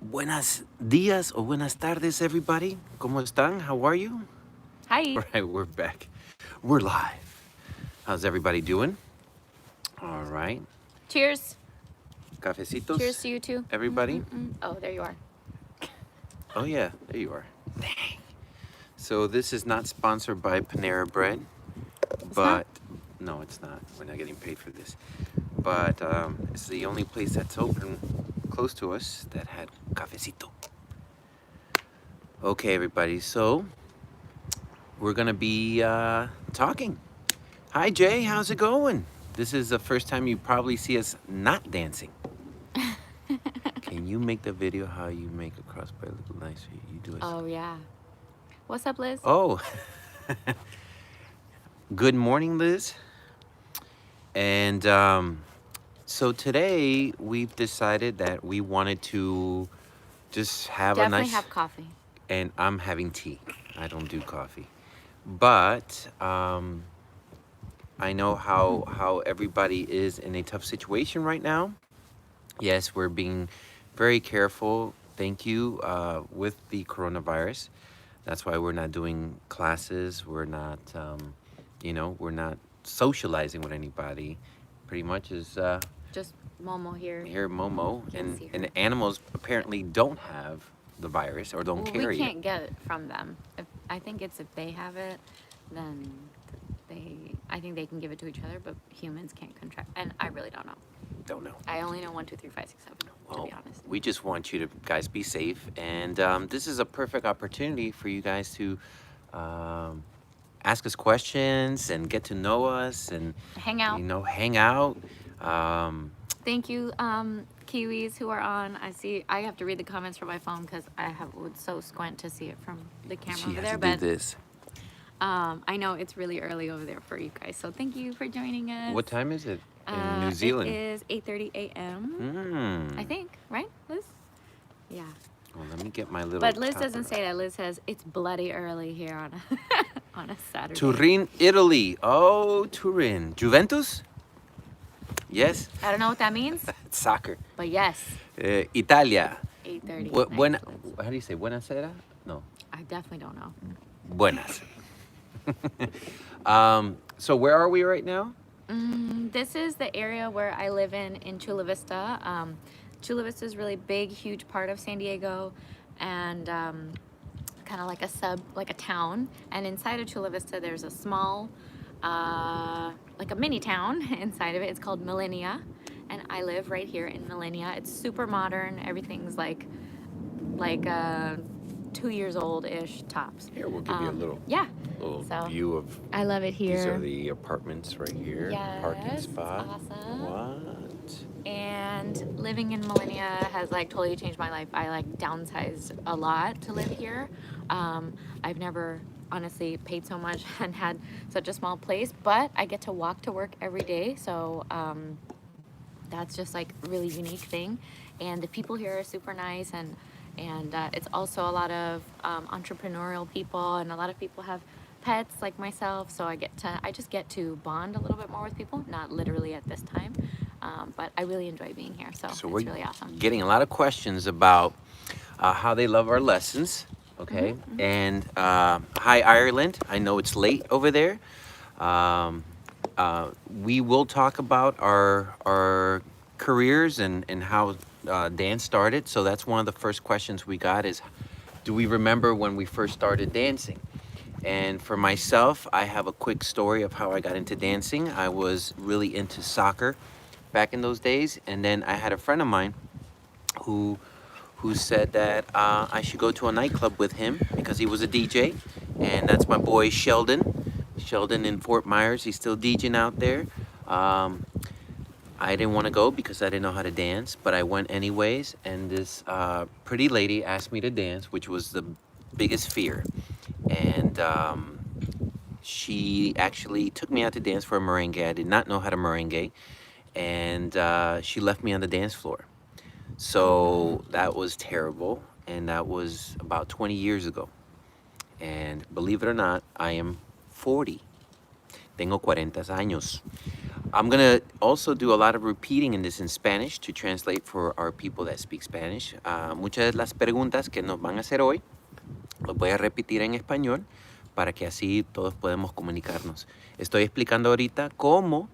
Buenos días o buenas tardes, everybody. ¿Cómo están? How are you? Hi. All right, we're back. We're live. How's everybody doing? All right. Cheers. Cafecitos, Cheers to you too. everybody. Oh, there you are. Oh, yeah, there you are. So, this is not sponsored by Panera Bread, It's but not? no, it's not. We're not getting paid for this. But it's the only place that's open close to us that had cafecito. Okay, everybody. So, we're going to be talking. Hi, Jay. How's it going? This is the first time you probably see us not dancing. Can you make the video how you make a crossbar look nicer? You do it. Oh, yeah. What's up, Liz? Oh, good morning, Liz. And so today we've decided that we wanted to just have a Definitely nice. have coffee. And I'm having tea. I don't do coffee, but I know how everybody is in a tough situation right now. Yes, we're being very careful. Thank you with the coronavirus. That's why we're not doing classes. We're not, we're not socializing with anybody. Pretty much is Just Momo here. here, Momo, Can't see her. and animals apparently don't have the virus or don't Well, carry we it. can't get it from them. I think it's if they have it, then I think they can give it to each other, but humans can't contract. And I really don't know. Don't know. I only know 1, 2, 3, 5, 6, 7. Well, To be honest. we just want you to guys be safe, and this is a perfect opportunity for you guys to ask us questions and get to know us and Hang out. hang out. Thank you, Kiwis who are on. I have to read the comments from my phone because would so squint to see it from the camera She over has there. to do But this. I know it's really early over there for you guys, so thank you for joining us. What time is it in New Zealand? It is 8:30 a.m. I think, right, Liz? Yeah. Well, let me get my little. But Liz topper. doesn't say that. Liz says it's bloody early here on a on a Saturday. Turin, Italy. Oh, Turin. Juventus? Yes. I don't know what that means, It's soccer. but yes, Italia. 8:30. Buena. Thanks, Liz. How do you say? Buenasera? No. I definitely don't know. Buenas. So where are we right now? This is the area where I live in Chula Vista. Chula Vista is a really big, huge part of San Diego, and kind of like a town. And inside of Chula Vista, there's a small, like a mini town inside of it. It's called Millenia, and I live right here in Millenia. It's super modern. Everything's like 2 years old-ish tops. Here, we'll give you a little So, view of. I love it here. These are the apartments right here. Parking Yes, spot. awesome. What? And living in Millenia has like totally changed my life. I like downsized a lot to live here. I've never honestly paid so much and had such a small place, but I get to walk to work every day. So that's just like a really unique thing. And the people here are super nice, and it's also a lot of entrepreneurial people, and a lot of people have pets like myself, so I just get to bond a little bit more with people, not literally at this time, but I really enjoy being here, so it's we're really awesome. getting a lot of questions about how they love our lessons. Okay. And hi, Ireland. I know it's late over there. We will talk about our careers and how dance started. So that's one of the first questions we got is, do we remember when we first started dancing? And for myself, I have a quick story of how I got into dancing. I was really into soccer back in those days, and then I had a friend of mine who said that I should go to a nightclub with him because he was a DJ, and that's my boy Sheldon in Fort Myers. He's still DJing out there. I didn't want to go because I didn't know how to dance, but I went anyways, and this pretty lady asked me to dance, which was the biggest fear. And she actually took me out to dance for a merengue. I did not know how to merengue, and she left me on the dance floor. So that was terrible, and that was about 20 years ago. And believe it or not, I am 40. Tengo 40 años. I'm gonna also do a lot of repeating in this in Spanish to translate for our people that speak Spanish. Muchas de las preguntas que nos van a hacer hoy los voy a repetir en español para que así todos podemos comunicarnos. Estoy explicando ahorita cómo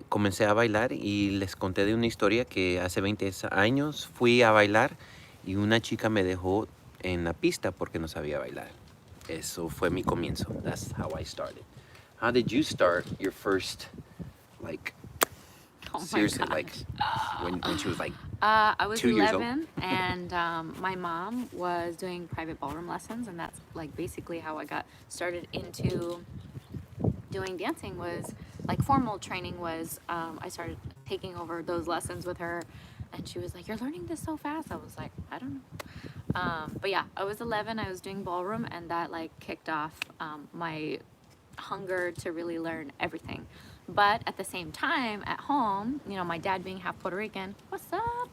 comencé a bailar y les conté de una historia que hace 20 años fui a bailar y una chica me dejó en la pista porque no sabía bailar. Eso fue mi comienzo. That's how I started. How did you start your first, like, Oh my seriously, gosh. like, when she was like I was 2 years old? 11, and my mom was doing private ballroom lessons, and that's like basically how I got started into doing dancing. Was like formal training was I started taking over those lessons with her, and she was like, "You're learning this so fast." I was like, "I don't know," but yeah, I was 11. I was doing ballroom, and that like kicked off my hunger to really learn everything. But at the same time, at home, you know, my dad being half Puerto Rican, what's up? Puerto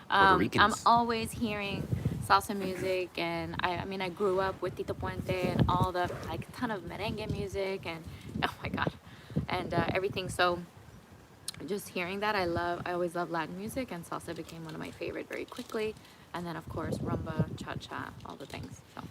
I'm Ricans. always hearing salsa music, and I mean, I grew up with Tito Puente and all the like ton of merengue music, and oh my god, and everything. So just hearing that, I always love Latin music, and salsa became one of my favorite very quickly. And then of course rumba, cha cha, all the things. So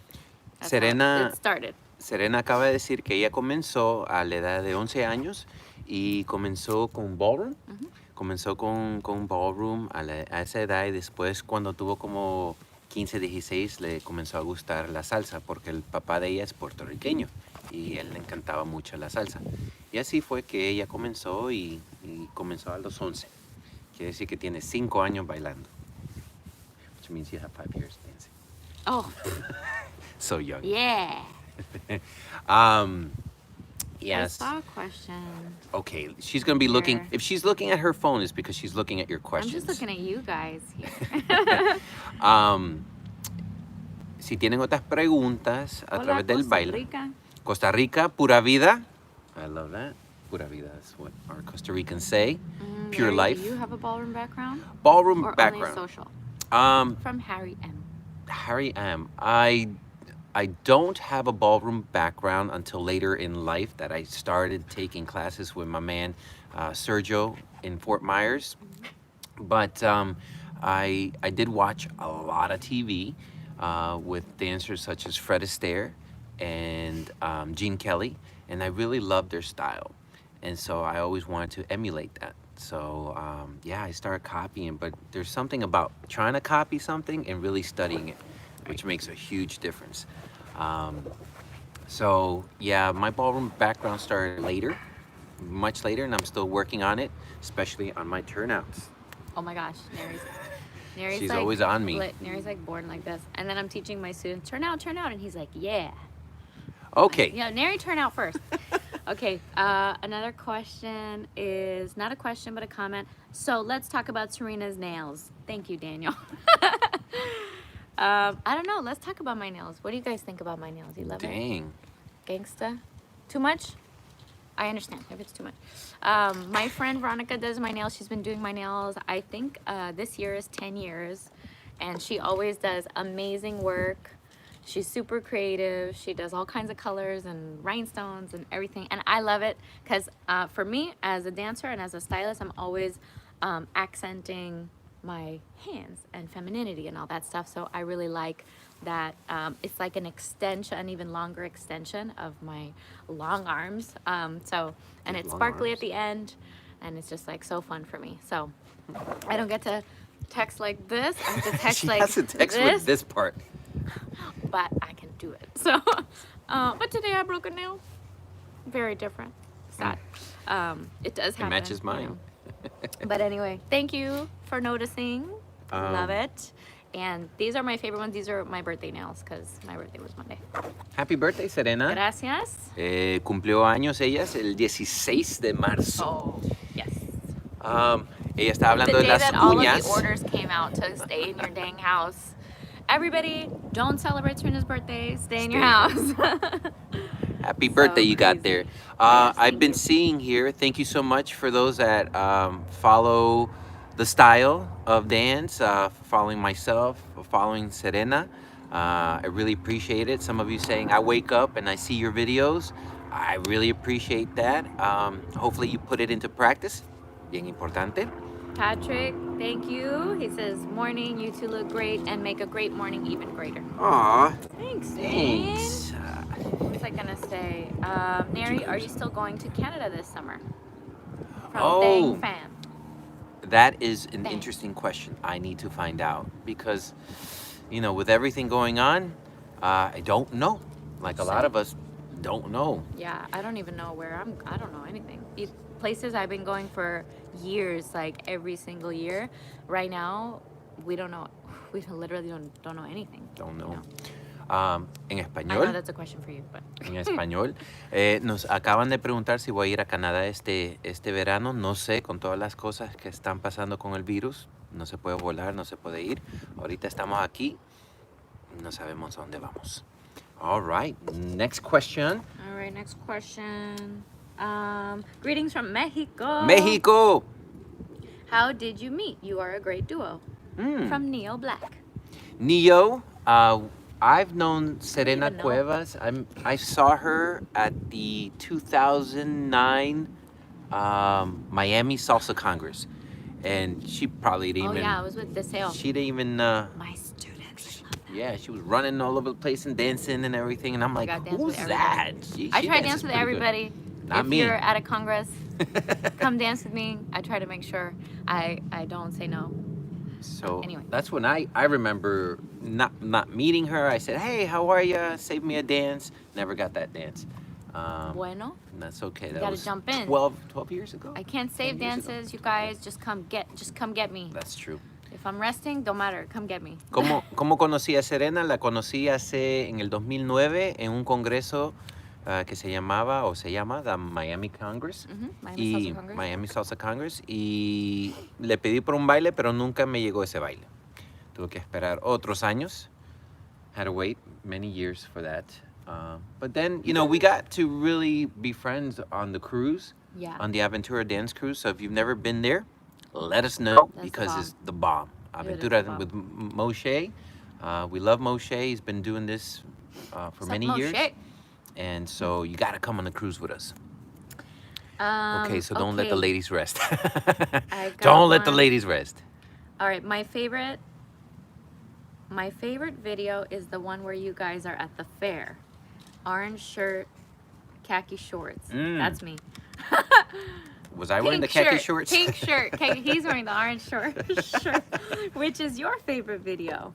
that's how Serena, it started. Serena acaba de decir que ella comenzó a la edad de 11 años y comenzó con ballroom. Ujú. Comenzó con ballroom a esa edad y después cuando tuvo como 15, 16 le comenzó a gustar la salsa porque el papá de ella es puertorriqueño y él le encantaba mucho la salsa. Y así fue que ella comenzó y comenzó a los 11. Quiere decir que tiene 5 años bailando. Which means you have 5 years dancing. Oh So young. yeah. Um, I yes. saw a question. Okay, she's gonna be looking. Here. If she's looking at her phone, it's because she's looking at your I'm questions. just looking at you guys here. Si tienen otras preguntas a Hola, través del Costa baile. Rica. Costa Rica, pura vida. I love that. Pura vida is what our Costa Ricans say. Pure Nery, life. Do you have a ballroom background? Ballroom Or only background. social? Um, From Harry M. Harry M. I don't have a ballroom background until later in life that I started taking classes with my man Sergio in Fort Myers. But I did watch a lot of TV with dancers such as Fred Astaire and Gene Kelly, and I really loved their style. And so I always wanted to emulate that. So yeah, I started copying, but there's something about trying to copy something and really studying it, which makes a huge difference. So yeah, my ballroom background started later, much later, and I'm still working on it, especially on my turnouts. Oh my gosh, Nery's She's like, always on me. Nery's like born like this. And then I'm teaching my students, turn out, and he's like, yeah. Okay. Yeah, Nery, turn out first. Okay, another question is not a question, but a comment. So let's talk about Serena's nails. Thank you, Daniel. I don't know. Let's talk about my nails. What do you guys think about my nails? You love it? Dang. Gangsta? Too much? I understand if it's too much. My friend Veronica does my nails. She's been doing my nails. I think this year is 10 years. And she always does amazing work. She's super creative. She does all kinds of colors and rhinestones and everything. And I love it because for me, as a dancer and as a stylist, I'm always accenting my hands and femininity and all that stuff. So I really like that. It's like an extension, an even longer extension of my long arms. And it's Long sparkly arms. at the end, and it's just like so fun for me. So I don't get to text like this. I have to text She like has to text this, with this part. but I can do it. So, but today I broke a nail. Very different. Sad. It does happen. matches you mine. know. But anyway, thank you for noticing. Love it. And these are my favorite ones. These are my birthday nails because my birthday was Monday. Happy birthday, Serena. Gracias. Cumplió años ellas el 16 de marzo. Oh, yes. Ella está The hablando de day las that all of uñas. the orders came out to stay in your dang house. Everybody, don't celebrate Serena's birthday. Stay in your house. Happy So birthday you got crazy. there. Yes, I've thank been you. seeing here, thank you so much for those that follow the style of dance, following myself, following Serena. I really appreciate it. Some of you saying, I wake up and I see your videos. I really appreciate that. Hopefully you put it into practice. Bien importante. Patrick, thank you. He says, morning, you two look great and make a great morning even greater. Aw, Thanks, thanks. man. What was I gonna say? Nery, are you still going to Canada this summer? From Thang Oh, Fan. that is an Thanks. interesting question. I need to find out because, with everything going on, I don't know. Like a lot of us don't know. Yeah, I don't even know where I don't know anything. Places I've been going for years, like every single year. Right now, we don't know. We literally don't know anything. Don't you know. En I know español, that's a question for you, but en español, nos acaban de preguntar si voy a ir a Canadá este verano. No sé, con todas las cosas que están pasando con el virus, no se puede volar, no se puede ir. Ahorita estamos aquí, no sabemos a dónde vamos. All right, next question. All right, next question. Greetings from Mexico. Mexico. How did you meet? You are a great duo. From Neo Black. Neo, I've known Serena even know. Cuevas. I saw her at the 2009 Miami Salsa Congress, and she probably didn't even. Oh yeah, I was with Deseo. She didn't even. My students. Yeah, she was running all over the place and dancing and everything, and I'm like, who's that? I try to dance with everybody. Not if me. you're at a congress, come dance with me. I try to make sure I don't say no. So anyway, that's when I remember not meeting her. I said, hey, how are you? Save me a dance. Never got that dance. Bueno. That's okay. That gotta was jump in. 12 years ago. I can't save 10 years ago. dances, you guys. Just come get me. That's true. If I'm resting, don't matter. Come get me. ¿Cómo conocí a Serena? La conocí en el 2009 en un congreso que se llama the Miami Congress. Miami Salsa Congress. Y le pedí por un baile, pero nunca me llegó ese baile. Tuve que esperar otros años. Had to wait many years for that. But then, we got to really be friends on the cruise. Yeah. On the Aventura Dance Cruise. So if you've never been there, let us know. That's because it's the bomb. Aventura with Moshe. We love Moshe. He's been doing this for many years. And so you got to come on the cruise with us. Okay, so don't let the ladies rest. Don't let the ladies rest. All right, my favorite video is the one where you guys are at the fair. Orange shirt, khaki shorts. That's me. Was I wearing the khaki shorts? Pink shirt. He's wearing the orange shirt. Which is your favorite video?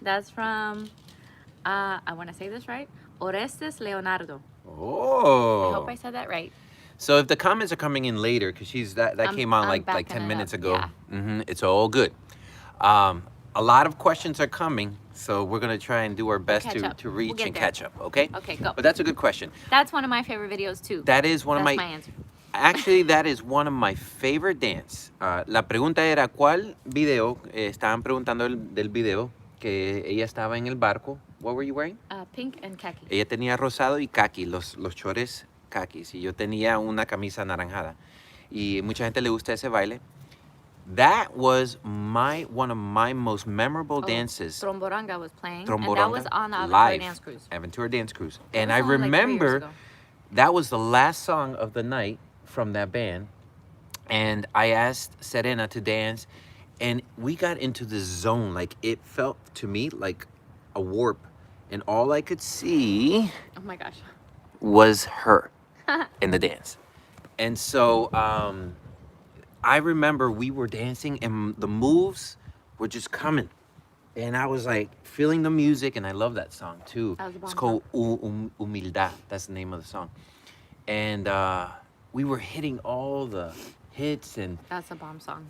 That's from, I want to say this right, Orestes Leonardo. Oh. I hope I said that right. So if the comments are coming in later, because that came on like 10 minutes ago. Yeah. It's all good. A lot of questions are coming, so we're going to try and do our best to reach and catch up, okay? Okay, go. But that's a good question. That's one of my favorite videos, too. That is one of my... That's my answer. Actually, that is one of my favorite dance. La pregunta era, ¿cuál video? Estaban preguntando del video que ella estaba en el barco. What were you wearing? Pink and khaki. Ella tenía rosado y khaki, los chores khakis. Y yo tenía una camisa anaranjada. Y mucha gente le gusta ese baile. That was one of my most memorable dances. Tromboranga was playing. Tromboranga, and that was on the live, Aventura Dance Cruise. Aventura Dance Cruise. And I remember that was the last song of the night from that band. And I asked Serena to dance. And we got into the zone. Like, it felt to me like a warp. And all I could see... Oh my gosh. ...was her in the dance. And so... I remember we were dancing and the moves were just coming. And I was like feeling the music, and I love that song too. It's called Humildad. That's the name of the song. And we were hitting all the hits. And that's a bomb song.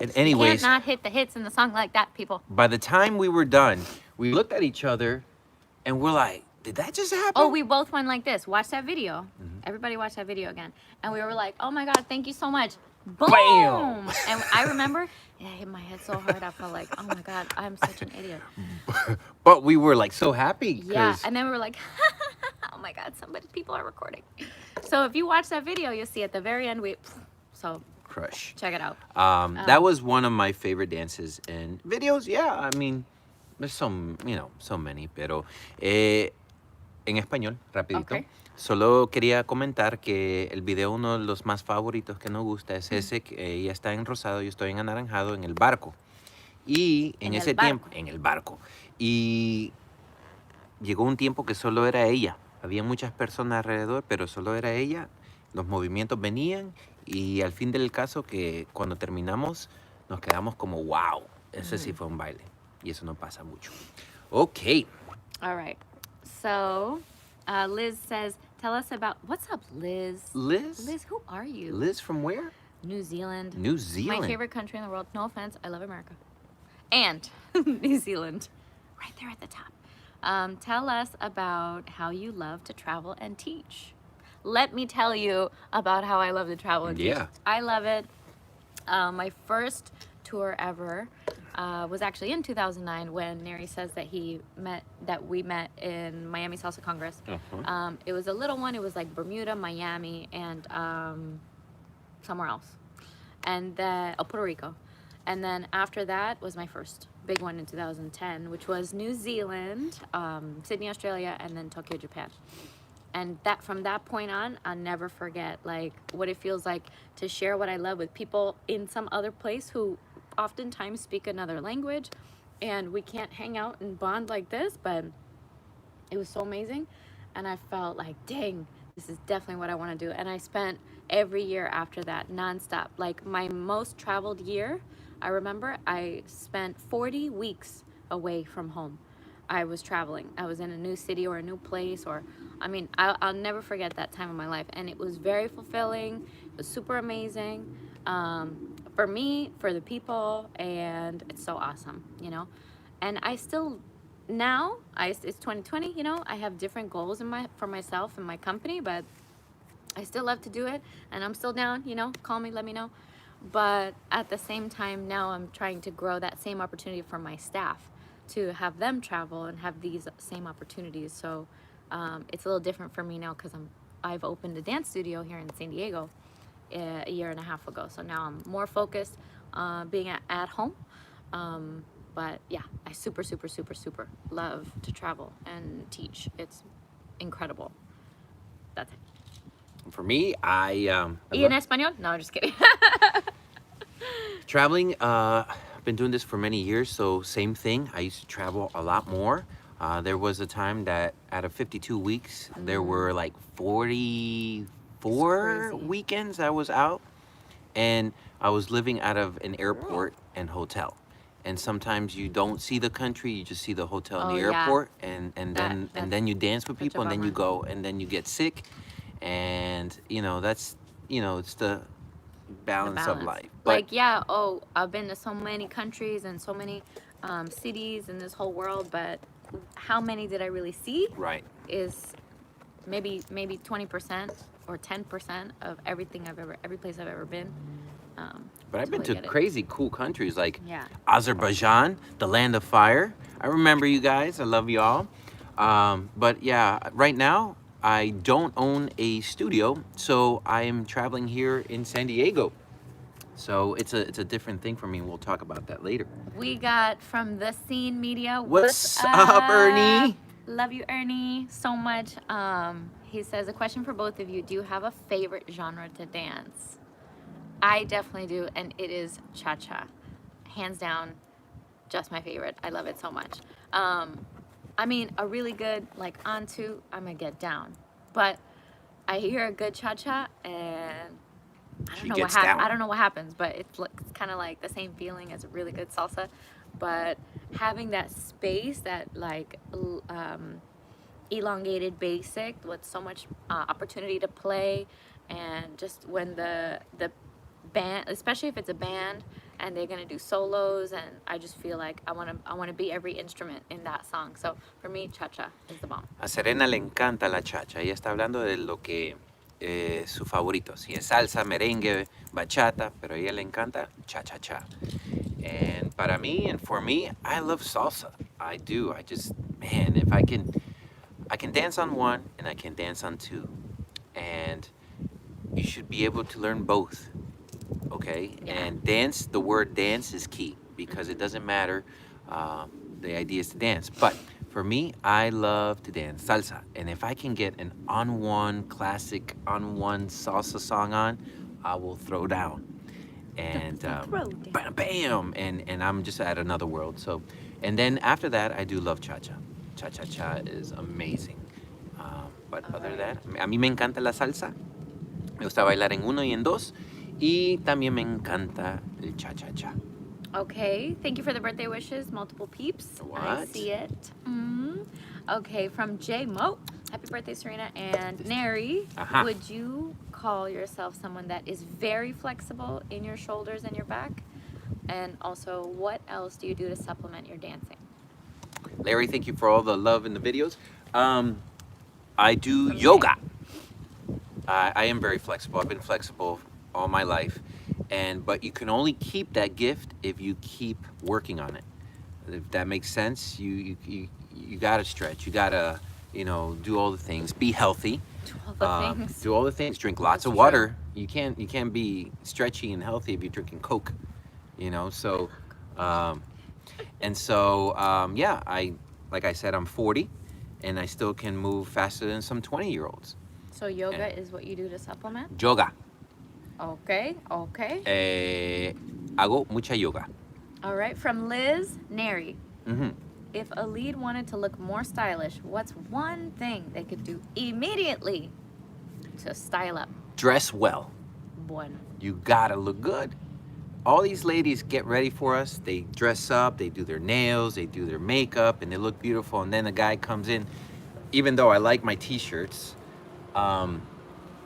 And anyways, you can't not hit the hits in the song like that, people. By the time we were done, we looked at each other and we're like, did that just happen? Oh, we both went like this. Watch that video. Everybody watch that video again. And we were like, oh my God, thank you so much. Boom! Bam! And I remember, I hit my head so hard. I felt like, oh my God, I'm such an idiot. But we were like so happy. Yeah, and then we were like, oh my God, people are recording. So if you watch that video, you'll see at the very end, crush. Check it out. That was one of my favorite dances and videos. Yeah, I mean, there's so many, pero en español, rapidito. Okay. Solo quería comentar que el video, uno de los más favoritos que nos gusta, es ese que ella está en rosado, yo estoy en anaranjado en el barco. Y en ese tiempo, en el barco. Y llegó un tiempo que solo era ella. Había muchas personas alrededor, pero solo era ella. Los movimientos venían y al fin del caso que cuando terminamos nos quedamos como wow, ese sí fue un baile. Y eso no pasa mucho. Ok. All right. So, Liz says, tell us about, what's up, Liz? Liz? Liz, who are you? Liz from where? New Zealand. New Zealand. My favorite country in the world. No offense, I love America. And New Zealand, right there at the top. Tell us about how you love to travel and teach. Let me tell you about how I love to travel and teach. Yeah. I love it. My first tour ever was actually in 2009 when Nery says that we met in Miami Salsa Congress. It was a little one. It was like Bermuda, Miami, and somewhere else, and then Puerto Rico. And then after that was my first big one in 2010, which was New Zealand, Sydney, Australia, and then Tokyo, Japan. And that from that point on, I'll never forget like what it feels like to share what I love with people in some other place who oftentimes speak another language, and we can't hang out and bond like this, but it was so amazing. And I felt like, dang, this is definitely what I want to do. And I spent every year after that nonstop. Like my most traveled year, I remember I spent 40 weeks away from home. I was traveling. I was in a new city or a new place, or I mean, I'll never forget that time of my life. And it was very fulfilling. It was super amazing for me, for the people, and it's so awesome, you know. And I still now, it's 2020, you know, I have different goals for myself and my company, but I still love to do it, and I'm still down, you know, call me, let me know. But at the same time, now I'm trying to grow that same opportunity for my staff to have them travel and have these same opportunities. So it's a little different for me now because I've opened a dance studio here in San Diego a year and a half ago. So now I'm more focused being at home. But yeah, I super love to travel and teach. It's incredible. That's it. For me, I ¿Y en español? No, just kidding. traveling, I've been doing this for many years, so same thing. I used to travel a lot more. There was a time that out of 52 weeks, there were like 44 weekends I was out, and I was living out of an airport and hotel. And sometimes you don't see the country, you just see the hotel and the airport, and then you dance with people, and then you go, and then you get sick, and you know it's the balance of life. But like, yeah, I've been to so many countries and so many cities in this whole world, but how many did I really see? Right. Is maybe 20% or 10% of every place I've ever been. But I've been to crazy cool countries like Yeah. Azerbaijan, the land of fire. I remember you guys. I love y'all. But yeah, right now I don't own a studio, so I am traveling here in San Diego. So it's a different thing for me. We'll talk about that later. We got from The Scene Media. What's up, Ernie? Love you, Ernie, so much. He says, a question for both of you. Do you have a favorite genre to dance? I definitely do, and it is cha-cha. Hands down, just my favorite. I love it so much. I mean, a really good, like, onto, I'm gonna get down. But I hear a good cha-cha, and I don't know what happens, but it's kind of like the same feeling as a really good salsa. But having that space, that like elongated basic with so much opportunity to play, and just when the band, especially if it's a band and they're gonna do solos, and I just feel like I wanna be every instrument in that song. So for me, cha-cha is the bomb. A Serena le encanta la chacha. Ella está hablando de lo que su favorito. Si es salsa, merengue, bachata, pero a ella le encanta cha-cha-cha. And para mí, and for me, I love salsa. I do. I just, man, if I can dance on one and I can dance on two. And you should be able to learn both. Okay? Yeah. And dance, the word dance is key, because it doesn't matter. The idea is to dance. But For me, I love to dance salsa. And if I can get an on-one classic, on-one salsa song on, I will throw down. And bam, bam, and I'm just at another world. So, and then after that, I do love cha-cha. Cha-cha-cha is amazing. But other than that, a mí me encanta la salsa. Me gusta bailar en uno y en dos. Y también me encanta el cha-cha-cha. Okay, thank you for the birthday wishes, multiple peeps. I What? see it. Okay, from J Mo. Happy birthday, Serena and Nery. Ajá. Would you call yourself someone that is very flexible in your shoulders and your back? And also, what else do you do to supplement your dancing? Larry, thank you for all the love in the videos. I do yoga. I am very flexible. I've been flexible all my life, but you can only keep that gift if you keep working on it. If that makes sense, you gotta stretch. You gotta do all the things. Be healthy. Do all the things. Do all the things. Drink lots of water. You can't be stretchy and healthy if you're drinking Coke. So, yeah. Like I said, I'm 40, and I still can move faster than some 20-year-olds. So yoga is what you do to supplement? Yoga. Okay. Hago mucha yoga. All right, from Liz Nery. Mm-hmm. If a lead wanted to look more stylish, what's one thing they could do immediately to style up? Dress well. Bueno. You gotta look good. All these ladies get ready for us. They dress up, they do their nails, they do their makeup, and they look beautiful. And then a guy comes in. Even though I like my t-shirts,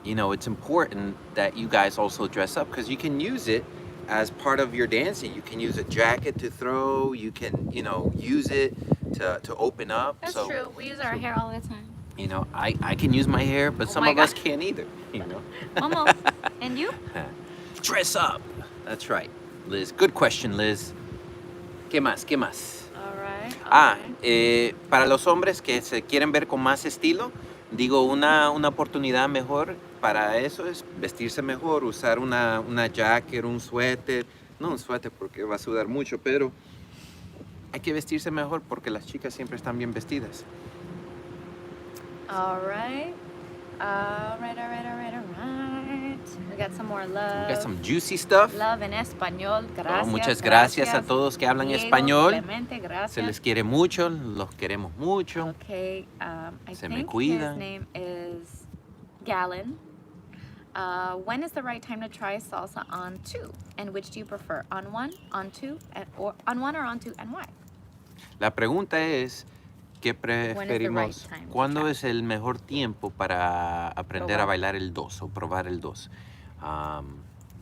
it's important that you guys also dress up, because you can use it as part of your dancing. You can use a jacket to throw. You can, use it to open up. That's true. We use our hair all the time. I can use my hair, but some of us can't either. Almost. And you? Dress up. That's right, Liz. Good question, Liz. ¿Qué más? ¿Qué más? All right. Para los hombres que se quieren ver con más estilo, digo, una oportunidad mejor para eso es vestirse mejor, usar una jacket, un suéter. No un suéter porque va a sudar mucho, pero hay que vestirse mejor porque las chicas siempre están bien vestidas. All right. We got some more love. We got some juicy stuff. Love en español. Gracias. Muchas gracias a todos que hablan Diego, español. Clemente, gracias. Se les quiere mucho, los queremos mucho. Okay, I Se think me cuida. his name is Gallon. When is the right time to try salsa on two? And which do you prefer? On one, on two, or on one or on two, and why? La pregunta es, ¿qué preferimos? ¿Cuándo es el mejor tiempo para aprender a bailar el dos o probar el dos?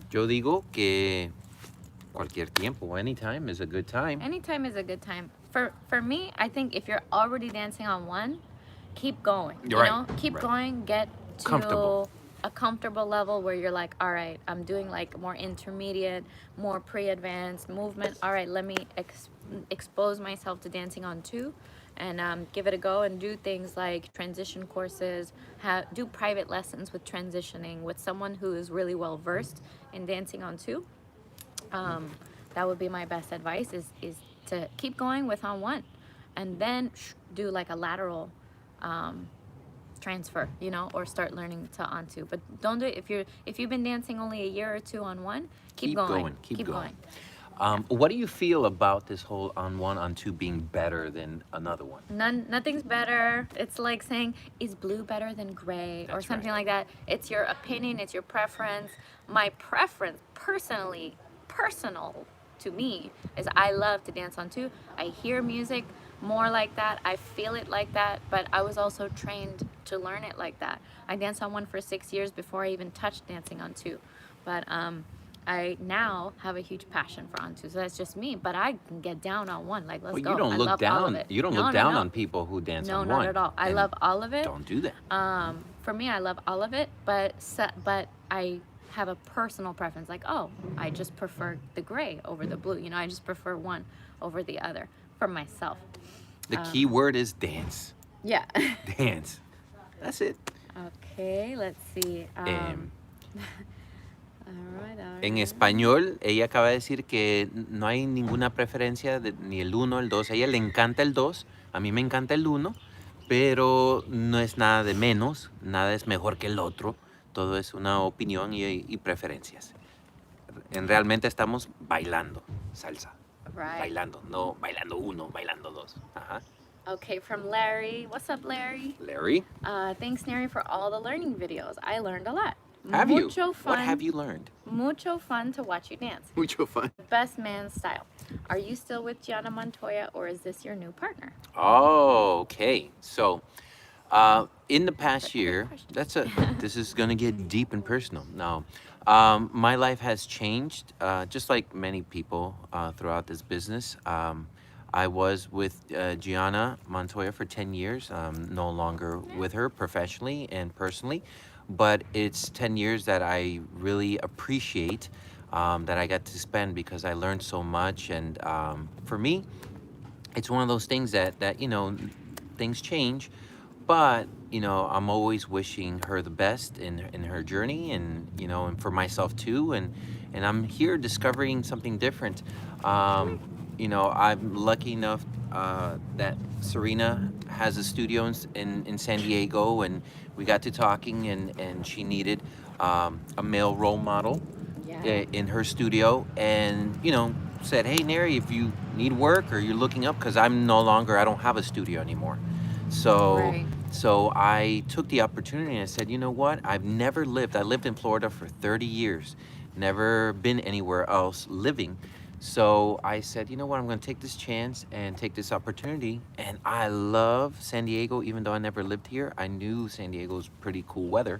Yo digo que cualquier tiempo, anytime is a good time. Anytime is a good time. For me, I think if you're already dancing on one, keep going. Keep going, get to a comfortable level where you're like, all right, I'm doing like more intermediate, more pre-advanced movement. All right, let me expose myself to dancing on two, and give it a go, and do things like transition courses, do private lessons with transitioning with someone who is really well versed in dancing on two. That would be my best advice, is to keep going with on one, and then do like a lateral transfer, or start learning to on two. But don't do it if you've been dancing only a year or two on one. Keep going. What do you feel about this whole on one, on two being better than another one? Nothing's better. It's like saying, is blue better than gray? Or something like that. It's your opinion, it's your preference. My preference, personal to me, is I love to dance on two. I hear music more like that. I feel it like that. But I was also trained to learn it like that. I danced on one for 6 years before I even touched dancing on two. But I now have a huge passion for on two, so that's just me. But I can get down on one. Like, let's go. You don't look down. All of it. You don't look down on people who dance on one. No, not at all. I love all of it. Don't do that. For me, I love all of it, but I have a personal preference. Like, I just prefer the gray over the blue. I just prefer one over the other for myself. The key word is dance. Yeah. Dance. That's it. Okay, let's see. En español, ella acaba de decir que no hay ninguna preferencia de, ni el 1, el 2. A ella le encanta el 2, a mí me encanta el 1, pero no es nada de menos, nada es mejor que el otro. Todo es una opinión y preferencias. Realmente estamos bailando salsa. Right. Bailando, no bailando 1, bailando 2. Ajá. Okay, from Larry. What's up, Larry? Larry, Thanks, Nery, for all the learning videos. I learned a lot. have Mucho you? fun. What have you learned? Mucho fun to watch you dance. Mucho fun. Best man style. Are you still with Gianna Montoya, or is this your new partner? Oh, okay. So, in the past That's a great year, question. this is gonna get deep and personal. Now, my life has changed, just like many people throughout this business. I was with Gianna Montoya for 10 years, no longer with her professionally and personally, but it's 10 years that I really appreciate that I got to spend because I learned so much. And for me, it's one of those things that things change, but I'm always wishing her the best in her journey, and for myself too, and I'm here discovering something different. I'm lucky enough that Serena has a studio in San Diego, and we got to talking, and she needed a male role model Yeah. in her studio, and said, hey Nery, if you need work or you're looking up, because I don't have a studio anymore. so Right. so I took the opportunity and I said, you know what, I lived in Florida for 30 years, never been anywhere else living. So I said, you know what, I'm going to take this chance and take this opportunity. And I love San Diego. Even though I never lived here, I knew San Diego's pretty cool weather.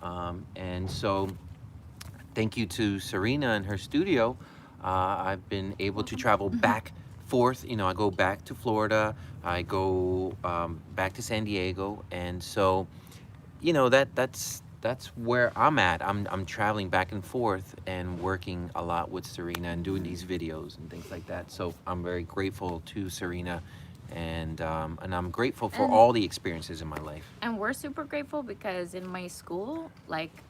And so thank you to Serena and her studio, I've been able to travel back forth. I go back to Florida, I go back to San Diego, and so that's where I'm at. I'm traveling back and forth and working a lot with Serena and doing these videos and things like that. So I'm very grateful to Serena, and I'm grateful for And- all the experiences in my life. And we're super grateful because in my school, like,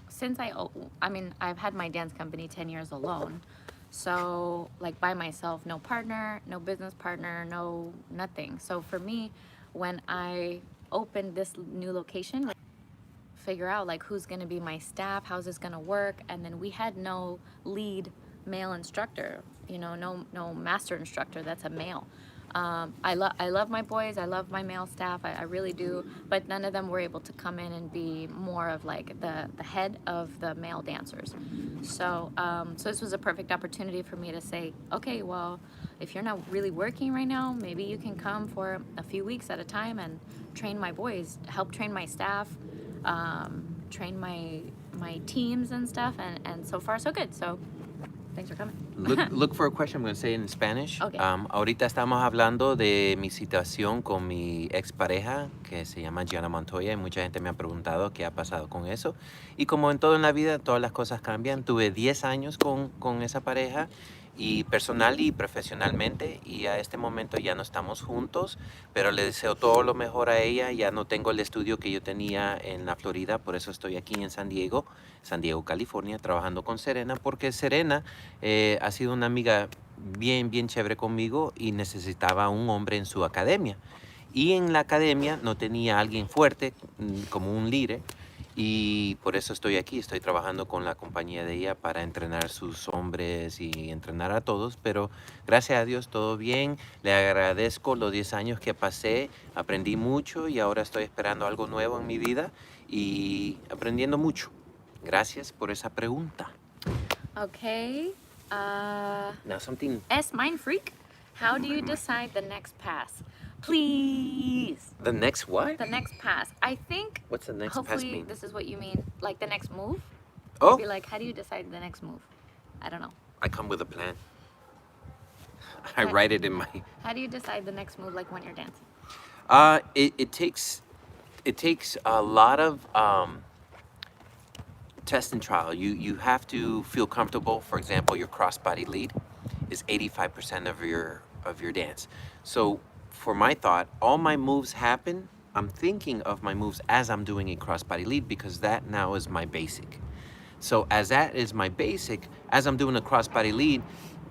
since I've had my dance company 10 years alone. So, like, by myself, no partner, no business partner, no nothing. So for me, when I opened this new location, like, figure out like who's going to be my staff, how's this going to work, and then we had no lead male instructor, no master instructor that's a male. I love my boys, I love my male staff, I really do, but none of them were able to come in and be more of like the head of the male dancers. So this was a perfect opportunity for me to say, okay, well, if you're not really working right now, maybe you can come for a few weeks at a time and train my boys, help train my staff, train my teams and stuff, and so far so good. So thanks for coming. Look for a question. I'm going to say it in Spanish. Okay. Ahorita estamos hablando de mi situación con mi expareja, que se llama Gianna Montoya, y mucha gente me ha preguntado qué ha pasado con eso. Y como en todo en la vida, todas las cosas cambian. Tuve 10 años con esa pareja, y personal y profesionalmente, y a este momento ya no estamos juntos, pero le deseo todo lo mejor a ella. Ya no tengo el estudio que yo tenía en la Florida, por eso estoy aquí en San Diego, California, trabajando con Serena, porque Serena ha sido una amiga bien, bien chévere conmigo y necesitaba un hombre en su academia. Y en la academia no tenía alguien fuerte como un líder, y por eso estoy aquí, estoy trabajando con la compañía de ella para entrenar sus hombres y entrenar a todos, pero gracias a Dios todo bien. Le agradezco los 10 años que pasé, aprendí mucho y ahora estoy esperando algo nuevo en mi vida y aprendiendo mucho. Gracias por esa pregunta. Okay. Now something... S Mind Freak, how do you decide the next pass? Please. The next what? The next pass. I think. What's the next pass hopefully mean? this is what you mean. Like the next move. Oh, Be like, how do you decide the next move? I don't know. I come with a plan. I write it in my... How do you decide the next move, like when you're dancing? It takes a lot of test and trial. You have to feel comfortable. For example, your crossbody lead is 85% of your dance. So for my thought, all my moves happen. I'm thinking of my moves as I'm doing a crossbody lead because that now is my basic. So as that is my basic, as I'm doing a crossbody lead,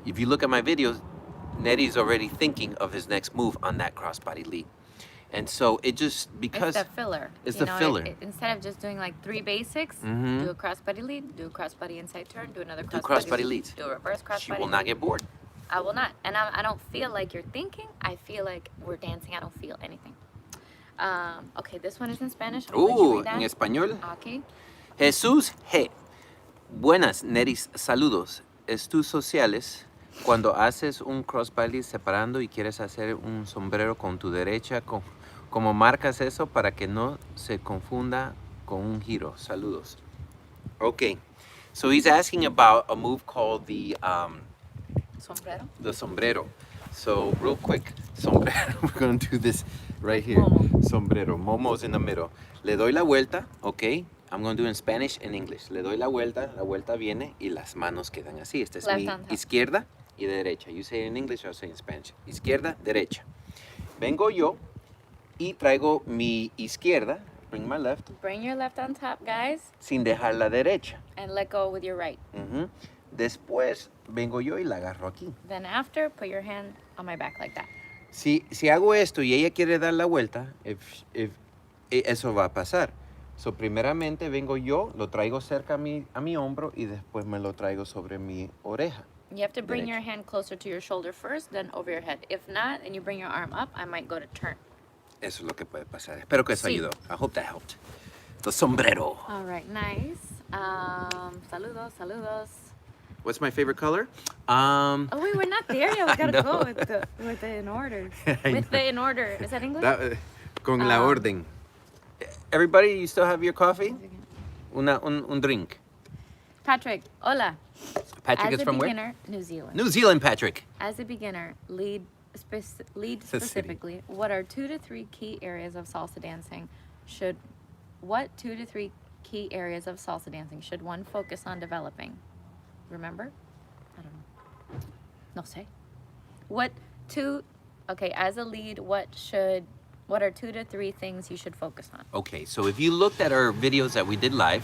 if you look at my videos, Nery's already thinking of his next move on that crossbody lead. And so it just, because It's the filler. it's You the know, filler. Instead of just doing like 3 basics, Mhm. do a crossbody lead, do a crossbody inside turn, do another Do crossbody crossbody lead, leads. do a reverse crossbody. She will not get bored. I will not. And I don't feel like you're thinking. I feel like we're dancing. I don't feel anything. Okay, this one is in Spanish. I'll let you read that. En español. Okay. Jesús G. Buenas, Neris. Saludos. Estus sociales. Cuando haces un crossbody separando y quieres hacer un sombrero con tu derecha, ¿cómo marcas eso para que no se confunda con un giro? Saludos. Okay. So he's asking about a move called the Sombrero. sombrero. So real quick, sombrero. We're gonna do this right here. Momo. Sombrero. Momo's in the middle. Le doy la vuelta, okay. I'm gonna do in Spanish and English. Le doy la vuelta viene y las manos quedan así. Esta es mi izquierda y derecha. You say it in English, I'll say in Spanish. Izquierda, derecha. Vengo yo y traigo mi izquierda. Bring my left. Bring your left on top, guys. Sin dejar la derecha. And let go with your right. Después vengo yo y la agarro aquí. Then after, put your hand on my back like that. Si hago esto y ella quiere dar la vuelta, eso va a pasar. So, primeramente vengo yo, lo traigo cerca a mi hombro y después me lo traigo sobre mi oreja. You have to bring your hand closer to your shoulder first, then over your head. If not, and you bring your arm up, I might go to turn. Eso es lo que puede pasar. Espero que eso Sí. ayudó. I hope that helped. The sombrero. All right, nice. Saludos. What's my favorite color? Oh wait, we're not there yet. We gotta No. go with the in order. I With the in order. Is that English? Con la orden. Everybody, you still have your coffee? Un drink. Patrick, hola. Patrick As is a from where? beginner, New Zealand. New Zealand, Patrick. As a beginner, lead specifically. What are 2 to 3 key areas of salsa dancing? What 2 to 3 key areas of salsa dancing should one focus on developing? Remember? I don't know. No sé. As a lead, what are 2 to 3 things you should focus on? Okay, so if you looked at our videos that we did live,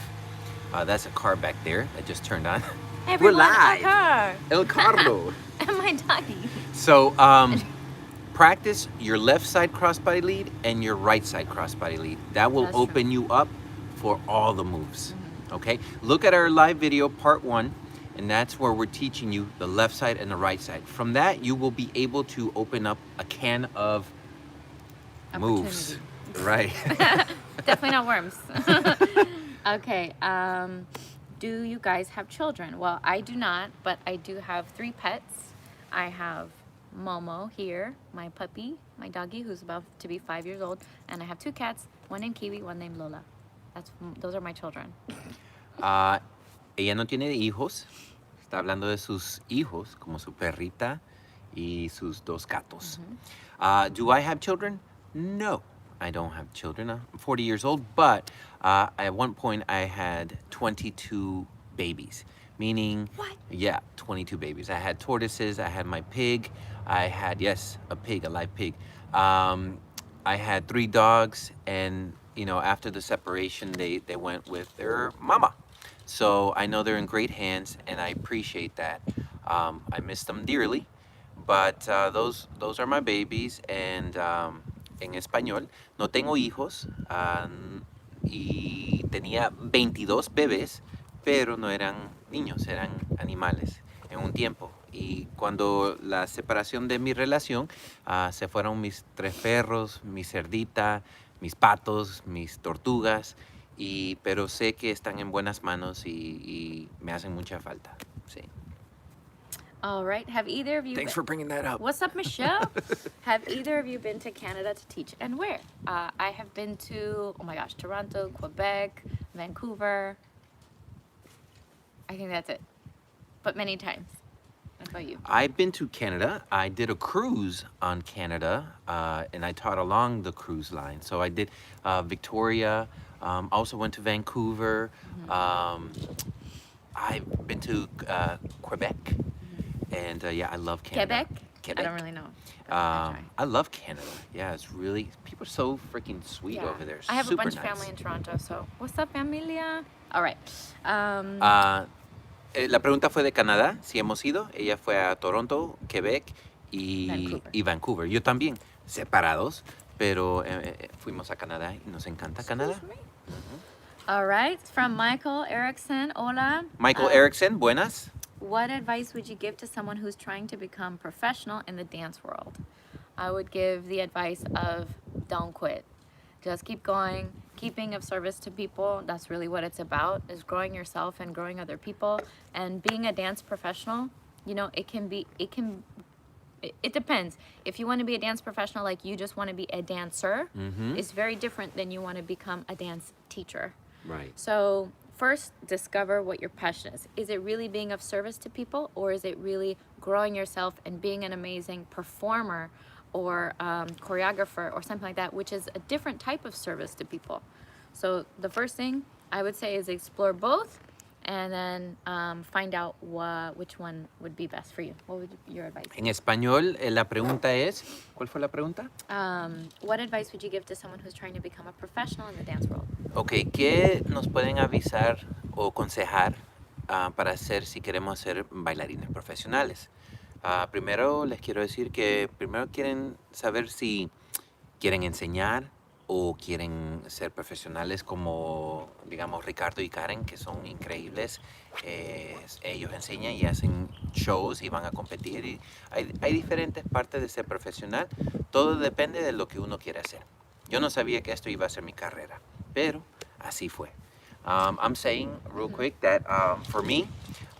that's a car back there that just turned on. Everyone, We're live. A car. El carro. And my doggy. So practice your left side crossbody lead and your right side crossbody lead. That will That's true. open you up for all the moves. Okay, look at our live video part 1, and that's where we're teaching you the left side and the right side. From that, you will be able to open up a can of moves. Right. Definitely not worms. Okay. Do you guys have children? Well, I do not, but I do have 3 pets. I have Momo here, my puppy, my doggy, who's about to be 5 years old, and I have 2 cats, one named Kiwi, one named Lola. Those are my children. Ella no tiene hijos. Está hablando de sus hijos, como su perrita y sus 2 gatos. Do I have children? No, I don't have children. I'm 40 years old, but at one point I had 22 babies. Meaning, What? Yeah, 22 babies. I had tortoises, I had my pig, I had, yes, a pig, a live pig. I had 3 dogs, and after the separation, they went with their mama. So I know they're in great hands, and I appreciate that. I miss them dearly, but those are my babies. And en español, no tengo hijos, y tenía 22 bebés, pero no eran niños, eran animales en un tiempo. Y cuando la separación de mi relación, se fueron mis 3 perros, mi cerdita, mis patos, mis tortugas, pero sé que están en buenas manos y me hacen mucha falta. Sí. All right. Have either of you... Thanks for bringing that up. What's up, Michelle? Have either of you been to Canada to teach, and where? I have been to, oh my gosh, Toronto, Quebec, Vancouver. I think that's it. But many times. What about you? I've been to Canada. I did a cruise on Canada, and I taught along the cruise line. So I did Victoria, also went to Vancouver. I've been to Quebec, and I love Canada. Quebec? I don't really know. I love Canada. Yeah, it's really, people are so freaking sweet over there. I have Super a bunch nice. of family in Toronto, so what's up, familia? All right. La pregunta fue de Canadá, si hemos ido. Ella fue a Toronto, Quebec Vancouver. y Vancouver. Yo también, separados, pero fuimos a Canadá y nos encanta Canadá. All right. From Michael Erickson. Hola. Michael Erickson, buenas. What advice would you give to someone who's trying to become professional in the dance world? I would give the advice of don't quit. Just keep going, keep being of service to people. That's really what it's about, is growing yourself and growing other people. And being a dance professional, you know, it depends. If you want to be a dance professional, like you just want to be a dancer, it's very different than you want to become a dance teacher. Right. So first, discover what your passion is. Is it really being of service to people, or is it really growing yourself and being an amazing performer or choreographer or something like that, which is a different type of service to people? So the first thing I would say is explore both, and then find out which one would be best for you. What would your advice be? En español, la pregunta es, ¿cuál fue la pregunta? What advice would you give to someone who's trying to become a professional in the dance world? Ok, ¿qué nos pueden avisar o aconsejar para hacer si queremos ser bailarines profesionales? Primero les quiero decir que primero quieren saber si quieren enseñar o quieren ser profesionales como, digamos, Ricardo y Karen, que son increíbles. Ellos enseñan y hacen shows y van a competir. Y hay diferentes partes de ser profesional. Todo depende de lo que uno quiere hacer. Yo no sabía que esto iba a ser mi carrera, pero así fue. I'm saying real quick that for me,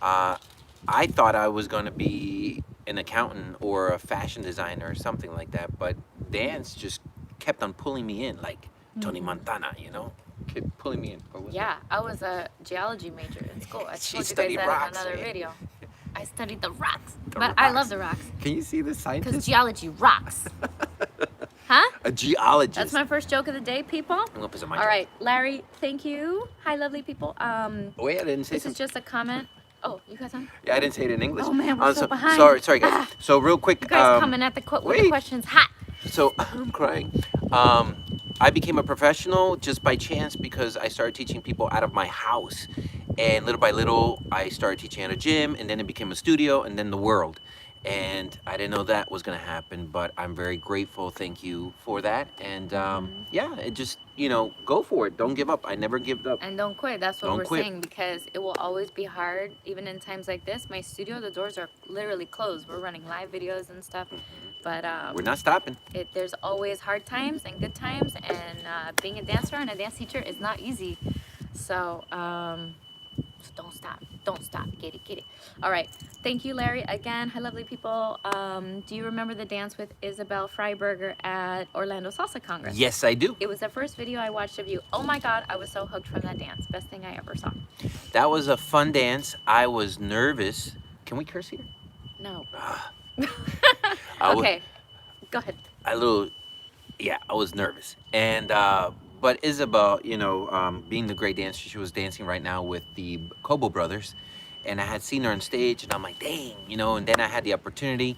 I thought I was going to be an accountant or a fashion designer or something like that, but dance just kept on pulling me in, like Tony Montana, you know, kept pulling me in. Yeah, I was a geology major in school. I She told you guys studied that rocks, in another man. video. I studied the rocks, The but I rocks. love the rocks Can you see the because scientist? geology rocks. Huh? A geologist. That's my first joke of the day, people. I'm gonna put some All right, Larry, thank you. Hi, lovely people. Wait, I didn't say This some. is just a comment. Oh, you got some? Yeah, I didn't say it in English. Oh, man, we're so behind. Sorry, guys. So real quick. You guys coming at the with the wait. questions hot. So I'm crying. I became a professional just by chance because I started teaching people out of my house. And little by little, I started teaching at a gym, and then it became a studio, and then the world. And I didn't know that was going to happen, but I'm very grateful. Thank you for that. And yeah, it just, go for it. Don't give up. I never give up. And don't quit. That's what Don't we're quit. saying, because it will always be hard, even in times like this. My studio, the doors are literally closed. We're running live videos and stuff, but We're not stopping. there's always hard times and good times, and being a dancer and a dance teacher is not easy. So don't stop. Don't stop. Get it. All right. Thank you, Larry. Again, hi, lovely people. Do you remember the dance with Isabel Freiberger at Orlando Salsa Congress? Yes, I do. It was the first video I watched of you. Oh my God, I was so hooked from that dance. Best thing I ever saw. That was a fun dance. I was nervous. Can we curse here? No. I was- Okay, go ahead. I was nervous. And but Isabel, being the great dancer she was dancing right now with the Cobo brothers, and I had seen her on stage, and I'm like, dang, and then I had the opportunity,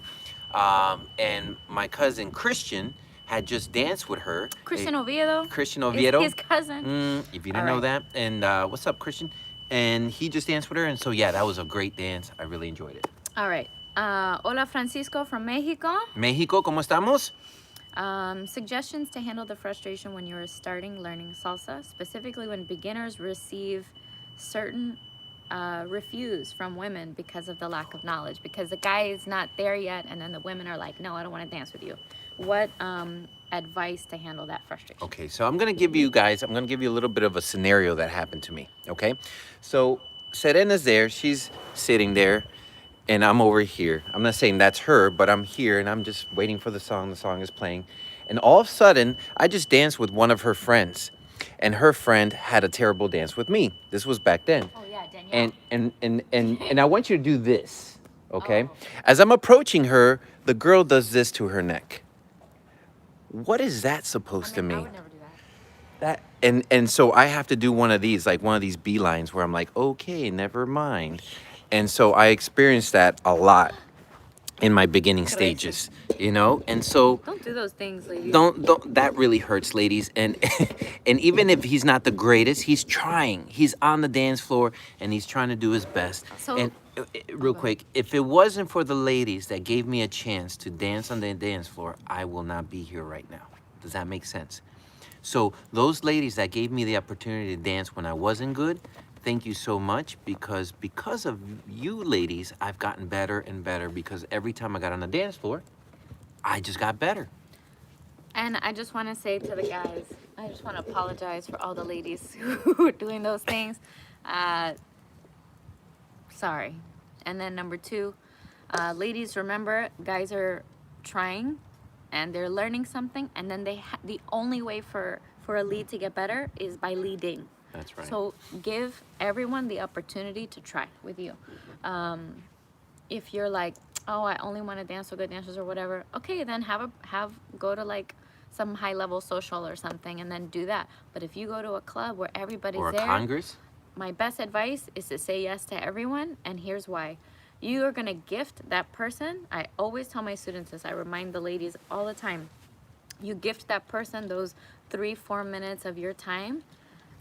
and my cousin Christian had just danced with her. Christian Oviedo. Christian Is Oviedo. his cousin. If you didn't All know right. that. And what's up, Christian? And he just danced with her, and so yeah, that was a great dance. I really enjoyed it. All right. Hola, Francisco from Mexico. Mexico, ¿cómo estamos? Suggestions to handle the frustration when you're starting learning salsa, specifically when beginners receive certain refuse from women because of the lack of knowledge, because the guy is not there yet, and then the women are like, no, I don't want to dance with you. What advice to handle that frustration? Okay, so I'm gonna give you a little bit of a scenario that happened to me, okay? So Serena's there, she's sitting there, and I'm over here. I'm not saying that's her, but I'm here, and I'm just waiting for the song is playing. And all of a sudden, I just danced with one of her friends, and her friend had a terrible dance with me. This was back then. Oh yeah, Danielle. And I want you to do this, okay? Oh. As I'm approaching her, the girl does this to her neck. What is that supposed to I mean? would never do that. And so I have to do one of these beelines where I'm like, okay, never mind. And so I experienced that a lot. in my beginning stages, you know? And so Don't do those things, ladies. don't that really hurts, ladies. And and even if he's not the greatest, he's trying. He's on the dance floor and he's trying to do his best. So- And real quick, if it wasn't for the ladies that gave me a chance to dance on the dance floor, I will not be here right now. Does that make sense? So those ladies that gave me the opportunity to dance when I wasn't good, thank you so much, because of you ladies, I've gotten better and better, because every time I got on the dance floor, I just got better. And I just want to say to the guys, I just want to apologize for all the ladies who are doing those things. Sorry. And then number two, ladies, remember, guys are trying and they're learning something, and then the only way for a lead to get better is by leading. That's right. So give everyone the opportunity to try with you. If you're like, oh, I only want to dance with good dancers or whatever, okay, then go to like some high level social or something and then do that. But if you go to a club where everybody's or a there, congress. my best advice is to say yes to everyone, and here's why. You are gonna gift that person. I always tell my students this, I remind the ladies all the time. You gift that person those 3-4 minutes of your time,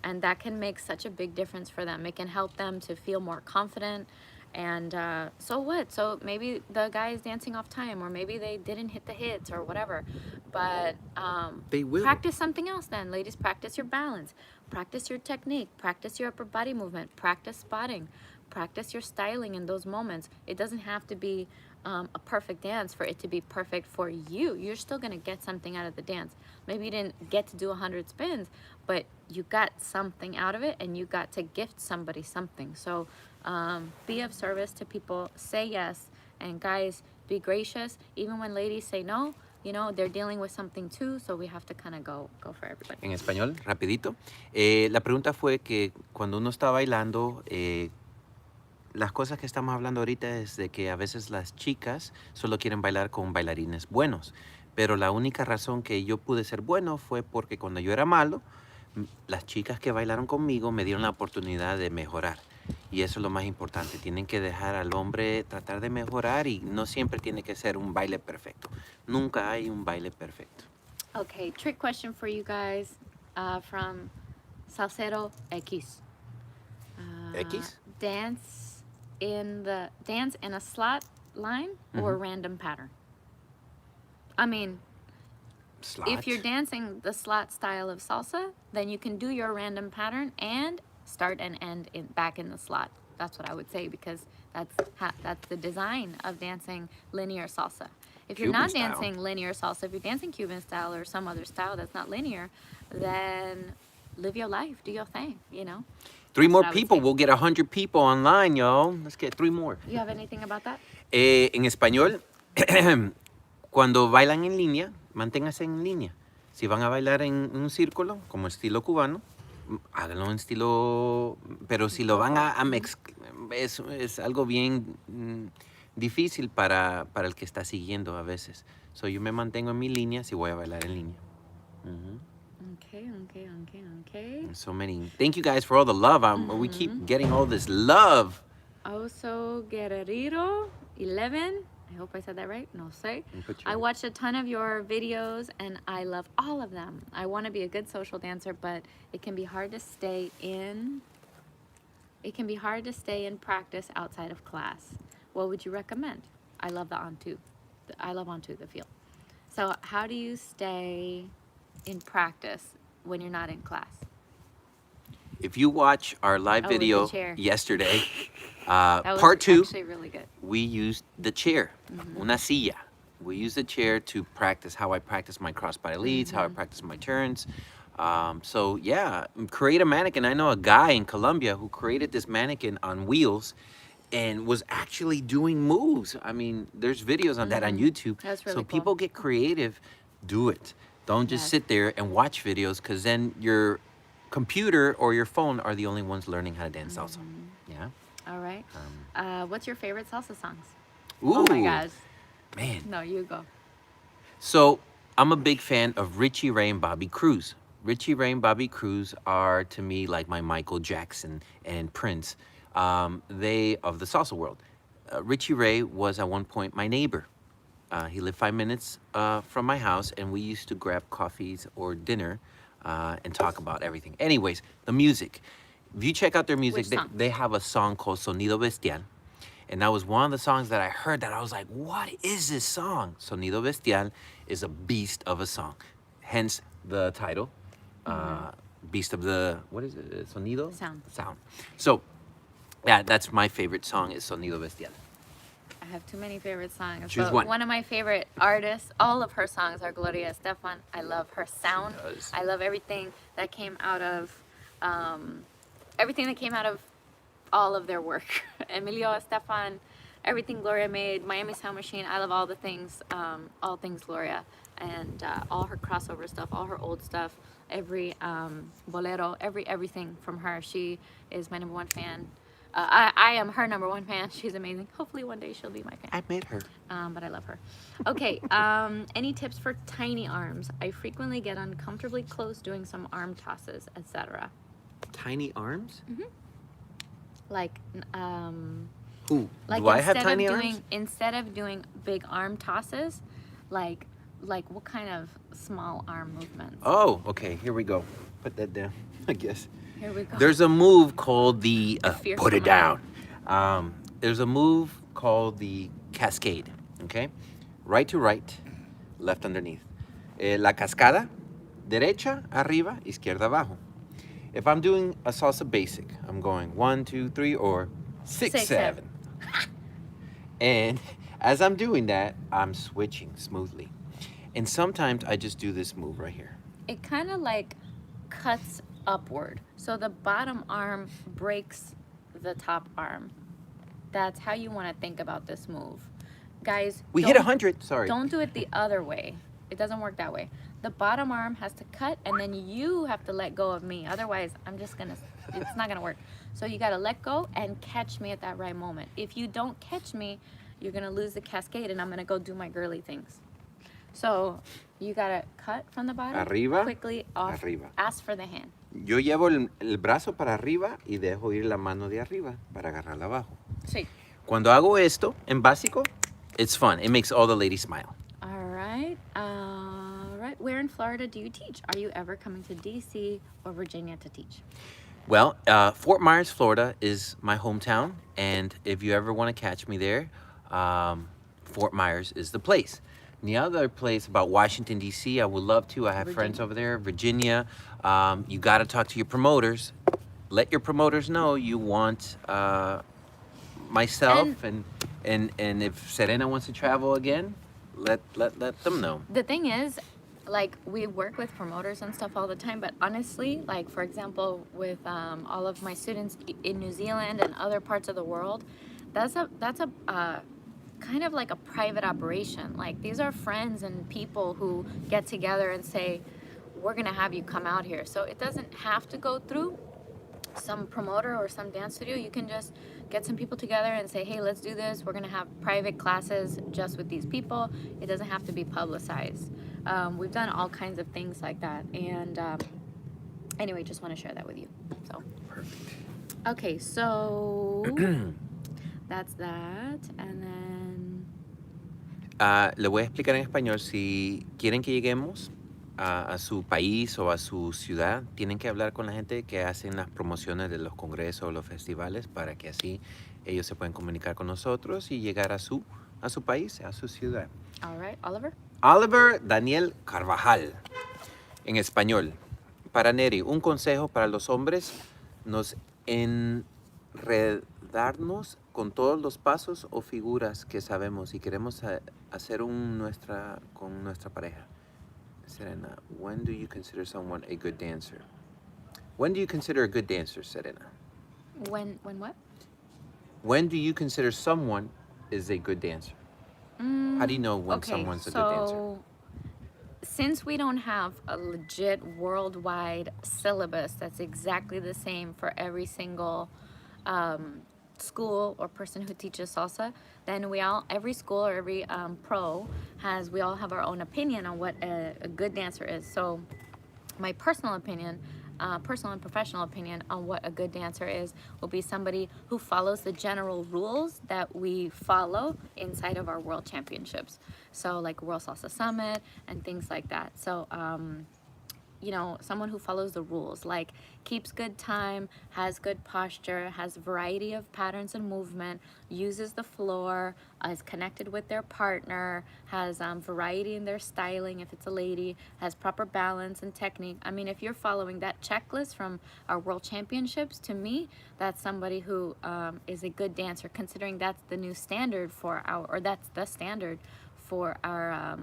and that can make such a big difference for them. It can help them to feel more confident. And so what? So maybe the guy is dancing off time, or maybe they didn't hit the hits or whatever. But They will. practice something else then. Ladies, practice your balance. Practice your technique. Practice your upper body movement. Practice spotting. Practice your styling in those moments. It doesn't have to be a perfect dance for it to be perfect for you. You're still going to get something out of the dance. Maybe you didn't get to do 100 spins, but you got something out of it, and you got to gift somebody something. So be of service to people. Say yes. And guys, be gracious. Even when ladies say no, you know, they're dealing with something too, so we have to kind of go for everybody. En español, rapidito. La pregunta fue que cuando uno está bailando, las cosas que estamos hablando ahorita es de que a veces las chicas solo quieren bailar con bailarines buenos. Pero la única razón que yo pude ser bueno fue porque cuando yo era malo, las chicas que bailaron conmigo me dieron la oportunidad de mejorar. Y eso es lo más importante. Tienen que dejar al hombre tratar de mejorar, y no siempre tiene que ser un baile perfecto. Nunca hay un baile perfecto. Okay, trick question for you guys from Salsero X. X? Dance in a slot line or random pattern. I mean, Slot. if you're dancing the slot style of salsa, then you can do your random pattern and start and end back in the slot. That's what I would say, because that's the design of dancing linear salsa. If you're Cuban not style. dancing linear salsa, if you're dancing Cuban style or some other style that's not linear, then live your life, do your thing, you know? 3 That's more what I would people. say. We'll get 100 people online, y'all. Let's get 3 more. You have anything about that? En español, cuando bailan en línea, manténganse en línea. Si van a bailar en un círculo, como estilo cubano, háganlo en estilo... Pero si lo van a mezclar, es algo bien difícil para el que está siguiendo a veces. So yo me mantengo en mi línea si voy a bailar en línea. Okay. So many. Thank you guys for all the love. We keep getting all this love. Oso Guerrero 11. I hope I said that right. No sé. Put your- I watched a ton of your videos and I love all of them. I want to be a good social dancer, but it can be hard to stay in. It can be hard to stay in practice outside of class. What would you recommend? I love the on two. I love on two, the feel. So how do you stay in practice when you're not in class? If you watch our live Oh, with the video chair. yesterday, That was part 2, actually really good. we used the chair, una silla. We used the chair to practice how I practice my crossbody leads, how I practice my turns. So yeah, create a mannequin. I know a guy in Colombia who created this mannequin on wheels and was actually doing moves. I mean, there's videos on that on YouTube. That's really so cool. people get creative, do it. Don't just Yes. sit there and watch videos, because then your computer or your phone are the only ones learning how to dance salsa. Yeah. All right. What's your favorite salsa songs? Ooh, Oh my gosh. man. No, you go. So I'm a big fan of Richie Ray and Bobby Cruz. Richie Ray and Bobby Cruz are, to me, like my Michael Jackson and Prince. They of the salsa world. Richie Ray was at one point my neighbor. He lived 5 minutes from my house, and we used to grab coffees or dinner and talk about everything. Anyways, the music. If you check out their music, Which song? they have a song called Sonido Bestial. And that was one of the songs that I heard that I was like, what is this song? Sonido Bestial is a beast of a song. Hence the title. Beast of the, what is it? Sonido? Sound. Sound. So, yeah, that's my favorite song is Sonido Bestial. I have too many favorite songs. Choose but one. One of my favorite artists, all of her songs are Gloria Estefan. I love her sound. She does. I love everything that came out of all of their work. Emilio Estefan, everything Gloria made, Miami Sound Machine. I love all the things, all things Gloria, and all her crossover stuff, all her old stuff, every bolero, everything from her. She is my number one fan. I am her number one fan. She's amazing. Hopefully one day she'll be my fan. I met her. But I love her. Okay, any tips for tiny arms? I frequently get uncomfortably close doing some arm tosses, etc. Tiny arms? Like, Ooh, like do I have tiny of arms? instead of doing big arm tosses, like what kind of small arm movements? Oh, okay, here we go. Put that down, I guess. Here we go. There's a move called the, Fierce put it smile. down. There's a move called the cascade, okay? Right to right, left underneath. La cascada, derecha, arriba, izquierda, abajo. If I'm doing a salsa basic, I'm going 1, 2, 3, or 6, 6, 7. And as I'm doing that, I'm switching smoothly. And sometimes I just do this move right here. It kind of like cuts upward. So the bottom arm breaks the top arm. That's how you want to think about this move. Guys, We hit 100, sorry. Don't do it the other way. It doesn't work that way. The bottom arm has to cut, and then you have to let go of me. Otherwise, it's not gonna work. So you gotta let go and catch me at that right moment. If you don't catch me, you're gonna lose the cascade, and I'm gonna go do my girly things. So you gotta cut from the bottom, Arriba, quickly off, arriba. ask for the hand. Yo llevo el brazo para arriba y dejo ir la mano de arriba para agarrarla abajo. Sweet. Cuando hago esto en básico, it's fun. It makes all the ladies smile. All right. Where in Florida do you teach? Are you ever coming to DC or Virginia to teach? Well, Fort Myers, Florida is my hometown. And if you ever want to catch me there, Fort Myers is the place. And the other place about Washington, D.C., I would love to. I have friends over there. Virginia. You got to talk to your promoters. Let your promoters know you want myself. And if Serena wants to travel again, let them know. The thing is, like, we work with promoters and stuff all the time, but honestly, like, for example, with all of my students in New Zealand and other parts of the world, that's a kind of like a private operation. Like, these are friends and people who get together and say, we're gonna have you come out here. So it doesn't have to go through some promoter or some dance studio. You can just get some people together and say, hey, let's do this. We're gonna have private classes just with these people. It doesn't have to be publicized. We've done all kinds of things like that. And anyway, just want to share that with you. So Perfect. okay, so that's that. And then Le voy a explicar en español. Si quieren que lleguemos a su país o a su ciudad, tienen que hablar con la gente que hacen las promociones de los congresos o los festivales para que así ellos se pueden comunicar con nosotros y llegar a su país, a su ciudad. all right, Oliver. Oliver Daniel Carvajal, en español. Para Nery, un consejo para los hombres, nos enredarnos con todos los pasos o figuras que sabemos y queremos hacer con nuestra pareja. Serena, when do you consider someone a good dancer? When do you consider a good dancer, Serena? When what? When do you consider someone is a good dancer? How do you know when Okay, someone's a good dancer? so since we don't have a legit worldwide syllabus that's exactly the same for every single school or person who teaches salsa, then every school or every pro we all have our own opinion on what a good dancer is. So my personal opinion, personal and professional opinion on what a good dancer is will be somebody who follows the general rules that we follow inside of our world championships. So like World Salsa Summit and things like that. So someone who follows the rules, like keeps good time, has good posture, has variety of patterns and movement, uses the floor, is connected with their partner, has variety in their styling if it's a lady, has proper balance and technique. I mean, if you're following that checklist from our world championships, to me, that's somebody who is a good dancer, considering that's the new standard for that's the standard for our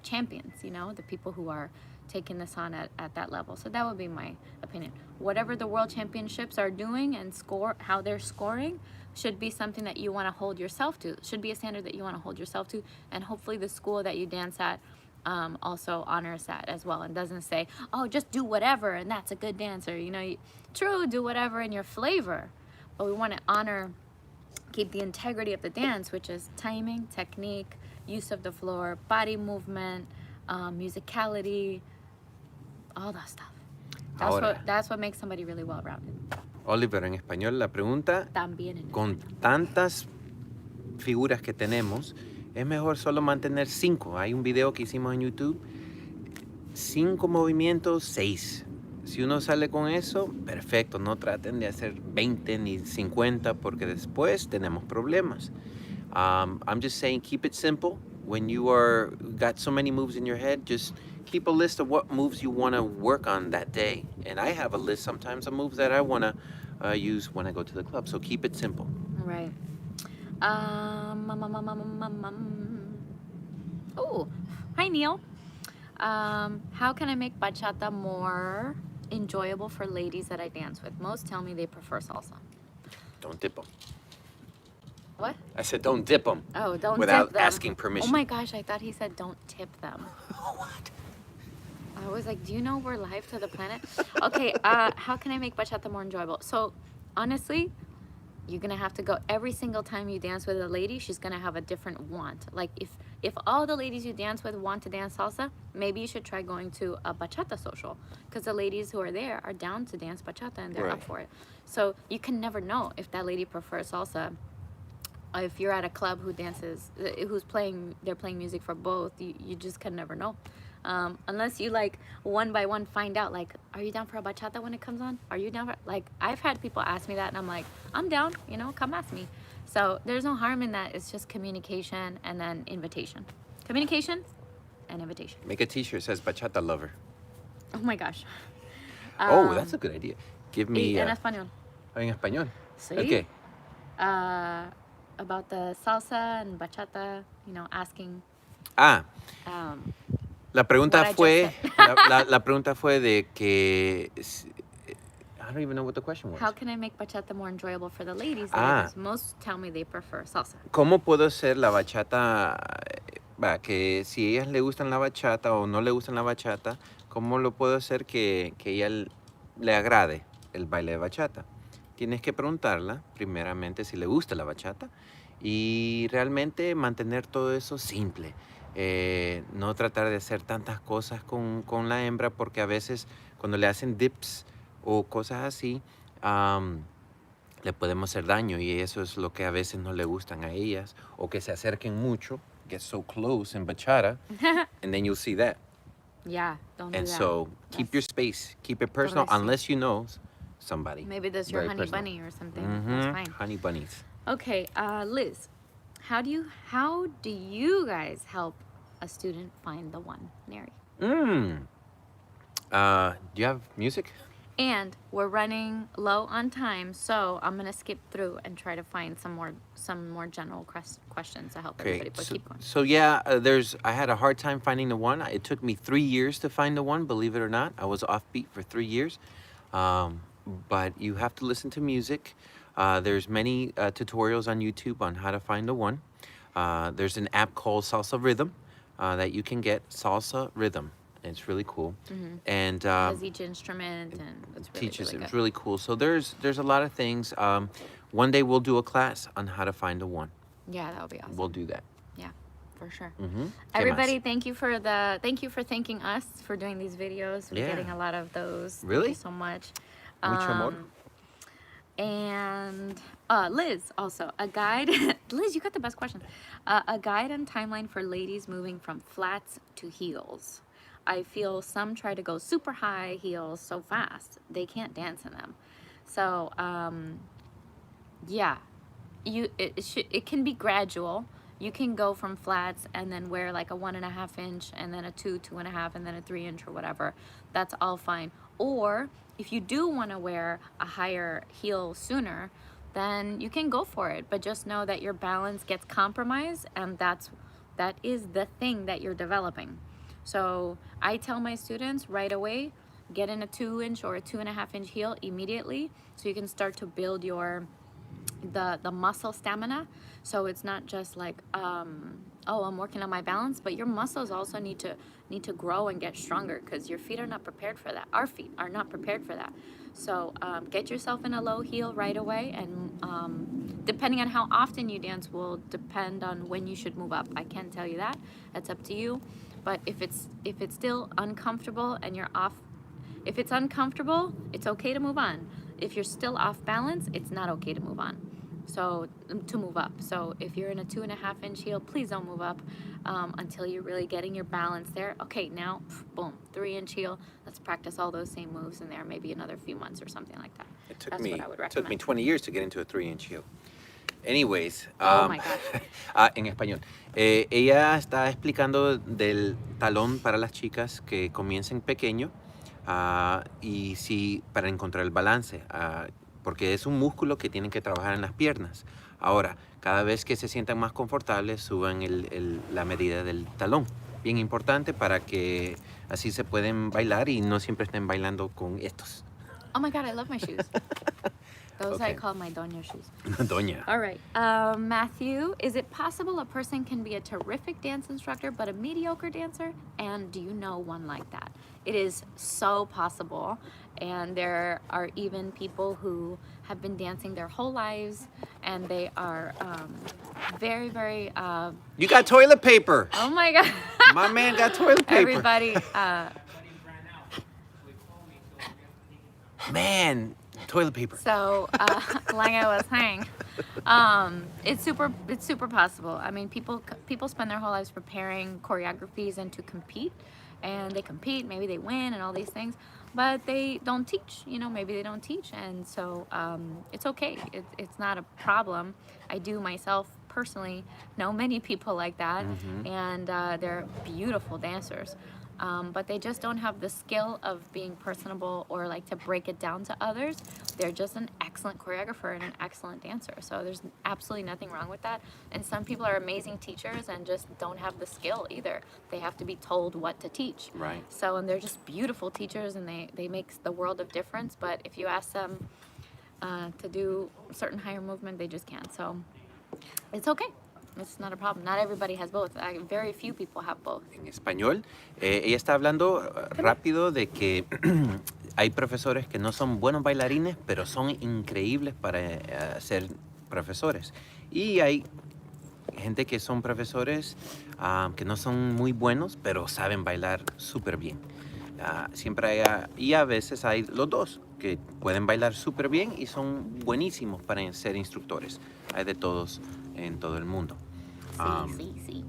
champions, the people who are taking this on at that level. So that would be my opinion. Whatever the world championships are doing and how they're scoring should be something that you want to hold yourself to. Should be a standard that you want to hold yourself to, and hopefully the school that you dance at also honors that as well, and doesn't say, oh, just do whatever and that's a good dancer. True, do whatever in your flavor, but we want to keep the integrity of the dance, which is timing, technique, use of the floor, body movement, musicality, all that stuff. That's what makes somebody really well-rounded. Oliver, en español la pregunta, También en con español. tantas figuras que tenemos, es mejor solo mantener 5. Hay un video que hicimos en YouTube, 5 movimientos, 6. Si uno sale con eso, perfecto, no traten de hacer 20 ni 50 porque después tenemos problemas. I'm just saying, keep it simple. When you got so many moves in your head, just keep a list of what moves you want to work on that day. And I have a list sometimes of moves that I want to use when I go to the club. So keep it simple. Right. Oh, hi Neil. How can I make bachata more enjoyable for ladies that I dance with? Most tell me they prefer salsa. Don't dip them. What? I said don't dip them. Oh, don't without dip them. asking permission. Oh my gosh, I thought he said don't tip them. What? I was like, do you know we're live to the planet? Okay, how can I make bachata more enjoyable? So, honestly, you're gonna have to go every single time you dance with a lady, she's gonna have a different want. Like if all the ladies you dance with want to dance salsa, maybe you should try going to a bachata social, because the ladies who are there are down to dance bachata and they're up for it. So you can never know if that lady prefers salsa. If you're at a club they're playing music for both, you just can never know. Unless you one by one find out, are you down for a bachata when it comes on? Are you down for, I've had people ask me that and I'm like, I'm down, come ask me. So there's no harm in that. It's just communication and then invitation. Communication and invitation. Make a t-shirt that says bachata lover. Oh my gosh. That's a good idea. Give me... En español. En español. Sí. Okay. About the salsa and bachata, asking. La pregunta fue de que I don't even know what the question was. How can I make bachata more enjoyable for the ladies? Most tell me they prefer salsa. ¿Cómo puedo hacer la bachata? Que si a ellas le gustan la bachata o no le gustan la bachata, ¿cómo lo puedo hacer que ella le agrade el baile de bachata? Tienes que preguntarla primeramente si le gusta la bachata y realmente mantener todo eso simple. No tratar de hacer tantas cosas con la hembra, porque a veces cuando le hacen dips o cosas así, le podemos hacer daño, y eso es lo que a veces no le gustan a ellas, o que se acerquen mucho, get so close in bachata, and then you'll see that. Yeah, don't do that. And so keep your space, keep it personal, unless you know somebody. Maybe that's your honey bunny or something. That's fine. Honey bunnies. Okay, Liz, how do you guys help a student find the one, Nery? Do you have music? And we're running low on time, so I'm gonna skip through and try to find some more general questions to help everybody. But keep going. So yeah, I had a hard time finding the one. It took me 3 years to find the one, believe it or not. I was offbeat for 3 years. But you have to listen to music. There's many tutorials on YouTube on how to find the one. There's an app called Salsa Rhythm that you can get. Salsa Rhythm. It's really cool. And does each instrument and it's really, teaches really it's really cool. So there's a lot of things. One day we'll do a class on how to find a one. Yeah, that would be awesome. We'll do that. Yeah, for sure. ¿Qué Everybody, más? thank you for thanking us for doing these videos. We're getting Yeah. a lot of those. Really? Thank you so much. Mucho amor. And Liz, also a guide. Liz, you got the best question. A guide and timeline for ladies moving from flats to heels. I feel some try to go super high heels so fast they can't dance in them. So yeah, it can be gradual. You can go from flats and then wear like a 1.5 inch and then a 2.5 and then a 3 inch or whatever. That's all fine. Or if you do want to wear a higher heel sooner, then you can go for it. But just know that your balance gets compromised, and that is the thing that you're developing. So I tell my students right away, get in a 2 inch or a 2.5 inch heel immediately, so you can start to build your the muscle stamina. So it's not just like oh, I'm working on my balance, but your muscles also need to grow and get stronger, because your feet are not prepared for that. Our feet are not prepared for that. So get yourself in a low heel right away, and depending on how often you dance will depend on when you should move up. I can't tell you that. That's up to you. But if it's still uncomfortable and you're off, if it's uncomfortable, it's okay to move on. If you're still off balance, it's not okay to move on. So to move up. So if you're in a 2.5 inch heel, please don't move up until you're really getting your balance there. Okay, now boom, 3 inch heel. Let's practice all those same moves in there, maybe another few months or something like that. It That's what I would took me recommend. 20 years to get into a 3-inch heel. Anyways, Oh my gosh. en español. Ella está explicando del talón para las chicas que comiencen pequeño y sí, para encontrar el balance, porque es un músculo que tienen que trabajar en las piernas. Ahora, cada vez que se sientan más confortables, suban la medida del talón. Bien importante para que así se pueden bailar y no siempre estén bailando con estos. Oh my God, I love my shoes. Those I Okay. call my doña shoes. Doña. All right. Matthew, is it possible a person can be a terrific dance instructor but a mediocre dancer? And do you know one like that? It is so possible. And there are even people who have been dancing their whole lives, and they are very, very... You got toilet paper. oh my God. My man got toilet paper. Everybody... Man, toilet paper. So, like I was saying, it's super possible. I mean, people spend their whole lives preparing choreographies and to compete, and they compete. Maybe they win and all these things, but they don't teach. You know, maybe they don't teach, and so it's okay. It's not a problem. I do myself personally know many people like that, and they're beautiful dancers. But they just don't have the skill of being personable or like to break it down to others. They're just an excellent choreographer and an excellent dancer. So there's absolutely nothing wrong with that. And some people are amazing teachers and just don't have the skill either. They have to be told what to teach. Right. So, and they're just beautiful teachers, and they make the world of difference. But if you ask them to do certain higher movement, they just can't. So it's okay. It's not a problem. Not everybody has both. Very few people have both. En español, ella está hablando rápido de que hay profesores que no son buenos bailarines, pero son increíbles para ser profesores. Y hay gente que son profesores que no son muy buenos, pero saben bailar súper bien. Siempre hay, y a veces hay los dos, que pueden bailar súper bien y son buenísimos para ser instructores. Hay de todos en todo el mundo. Sí.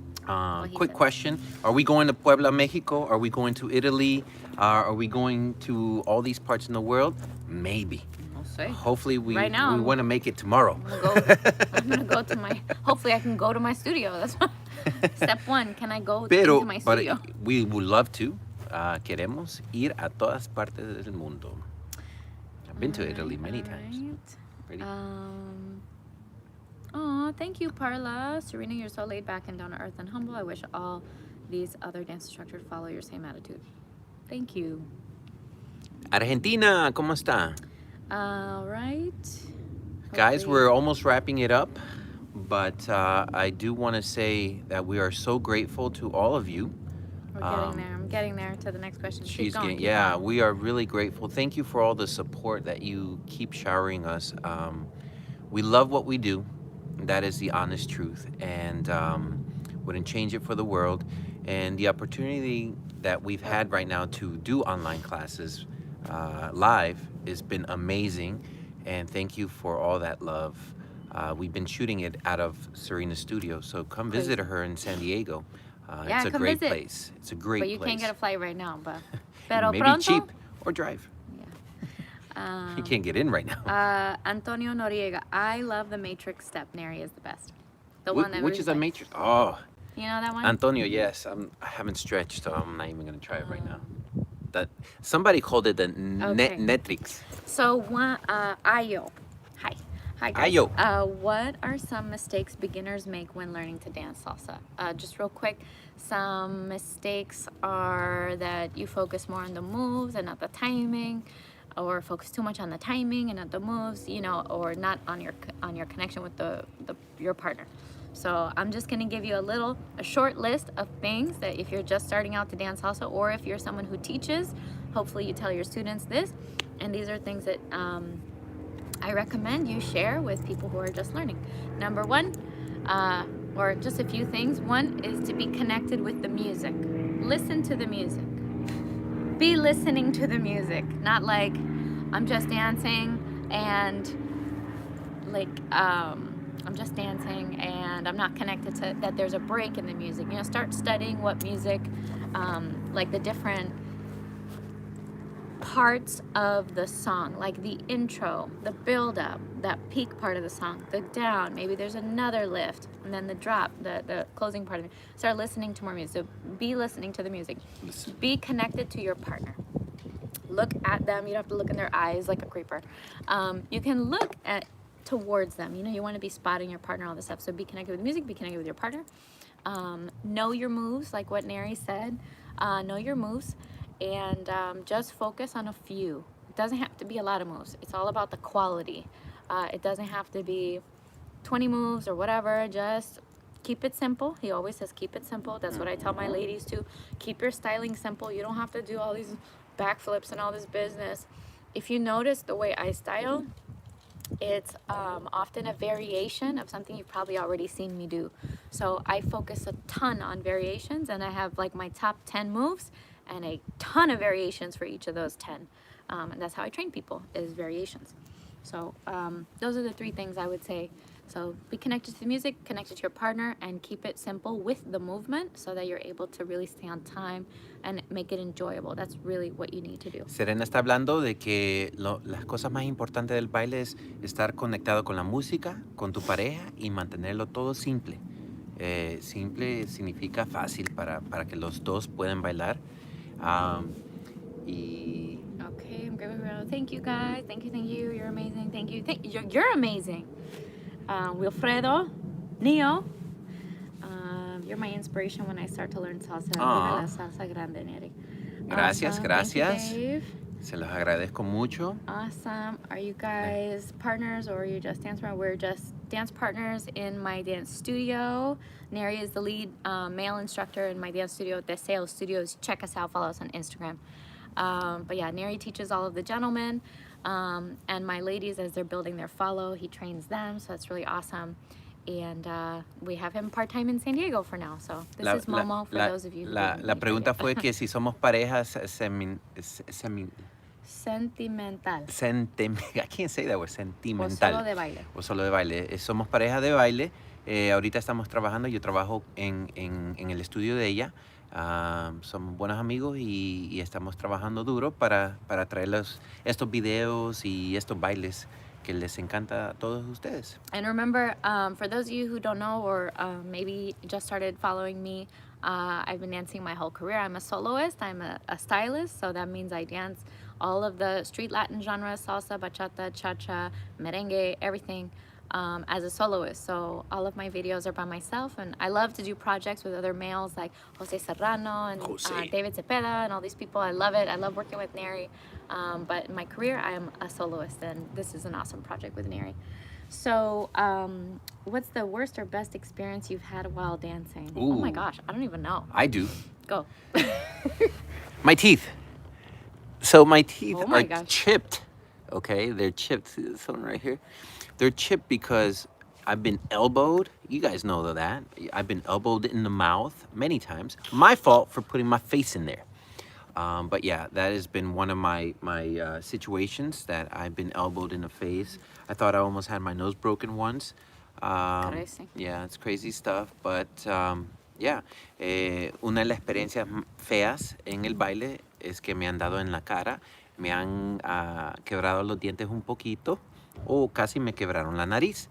Quick question. Are we going to Puebla, Mexico? Are we going to Italy? Are we going to all these parts in the world? Maybe. We'll see. Hopefully we Right now, want to make it tomorrow. I'm gonna go to my. Hopefully, I can go to my studio. That's step one. Can I go Pero into my studio? we would love to. Queremos ir a todas partes del mundo. I've been to Italy many times. Pretty- Oh, thank you, Parla. Serena, you're so laid back and down to earth and humble. I wish all these other dance instructors follow your same attitude. Thank you. Argentina, ¿cómo está? All right. Guys, Hopefully- we're almost wrapping it up, but I do want to say that we are so grateful to all of you. We're getting there. I'm getting there to the next question. Keep going, keep yeah, going. we are really grateful. Thank you for all the support that you keep showering us. We love what we do. That is the honest truth. And wouldn't change it for the world. And the opportunity that we've had right now to do online classes live has been amazing. And thank you for all that love. We've been shooting it out of Serena's studio, so come visit Crazy. her in San Diego. Yeah, It's a come great visit. place. It's a great But you place. can't get a flight right now, but pero Maybe pronto. cheap or drive. Yeah. You can't get in right now. Antonio Noriega. I love the Matrix step. Nery is the best. The one that Which was is a like, matrix? Oh, you know that one? Antonio, yes. I haven't stretched, so I'm not even gonna try it right now. That somebody called it the Okay. Netrix. So one, Ayo. Hi guys. Ayo. What are some mistakes beginners make when learning to dance salsa? Just real quick, some mistakes are that you focus more on the moves and not the timing, or focus too much on the timing and not the moves, you know, or not on your connection with your partner. So I'm just gonna give you a short list of things that if you're just starting out to dance salsa, or if you're someone who teaches, hopefully you tell your students this. And these are things that I recommend you share with people who are just learning. Number one, or just a few things. One is to be connected with the music. Listen to the music. Be listening to the music, not like I'm just dancing and like I'm just dancing and I'm not connected to that. There's a break in the music. You know, start studying what music, like the different parts of the song, like the intro, the build up, that peak part of the song, the down, maybe there's another lift, and then the drop, the closing part of it. Start listening to more music. So be listening to the music. Be connected to your partner. Look at them. You don't have to look in their eyes like a creeper. You can look at towards them. You know, you want to be spotting your partner, all this stuff. So be connected with the music, be connected with your partner. Know your moves, like what Nery said. Know your moves. And just focus on a few. It doesn't have to be a lot of moves. It's all about the quality. It doesn't have to be 20 moves or whatever. Just keep it simple. He always says keep it simple. That's what I tell my ladies too. Keep your styling simple. You don't have to do all these backflips and all this business. If you notice the way I style, it's often a variation of something you've probably already seen me do. So I focus a ton on variations, and I have like my top 10 moves and a ton of variations for each of those 10. And that's how I train people, is variations. So those are the three things I would say. So be connected to the music, connected to your partner, and keep it simple with the movement so that you're able to really stay on time and make it enjoyable. That's really what you need to do. Serena está hablando de que las cosas más importantes del baile es estar conectado con la música, con tu pareja y mantenerlo todo simple. Simple significa fácil para que los dos puedan bailar. Y okay, I'm giving around. Thank you guys. Thank you. You're amazing. Thank you. You're amazing. Wilfredo, Neo. You're my inspiration when I start to learn salsa. Viva la salsa grande, Nery. Gracias, gracias. Thank you, Dave. Se los agradezco mucho. Awesome. Are you guys partners or are you just dance partners? We're just dance partners in my dance studio. Nery is the lead male instructor in my dance studio, Deseo Studios. Check us out. Follow us on Instagram. But yeah, Nery teaches all of the gentlemen. And my ladies, as they're building their follow, he trains them. So that's really awesome. And we have him part-time in San Diego for now. So this is Momo for those of you who La pregunta fue que si somos parejas sentimental. I can't say that word, sentimental. O solo de baile. O solo de baile. Somos pareja de baile. Ahorita estamos trabajando. Yo trabajo en el estudio de ella. Somos buenos amigos y estamos trabajando duro para traerles estos videos y estos bailes que les encanta a todos ustedes. And remember, for those of you who don't know or maybe just started following me, I've been dancing my whole career. I'm a soloist, I'm a stylist, so that means I dance all of the street Latin genres, salsa, bachata, cha-cha, merengue, everything as a soloist. So all of my videos are by myself, and I love to do projects with other males like Jose Serrano and David Cepeda and all these people. I love it. I love working with Nery. But in my career, I am a soloist, and this is an awesome project with Nery. So, what's the worst or best experience you've had while dancing? Ooh. Oh my gosh, I don't even know. I do. Go. My teeth. So my teeth Oh my are gosh. chipped. Okay, they're chipped. See this one right here? They're chipped because I've been elbowed. You guys know that. I've been elbowed in the mouth many times. My fault for putting my face in there. But yeah, that has been one of my situations that I've been elbowed in the face. I thought I almost had my nose broken once. Crazy. Yeah, it's crazy stuff. But yeah, una de las experiencias feas en el baile es que me han dado en la cara, me han quebrado los dientes un poquito o casi me quebraron la nariz.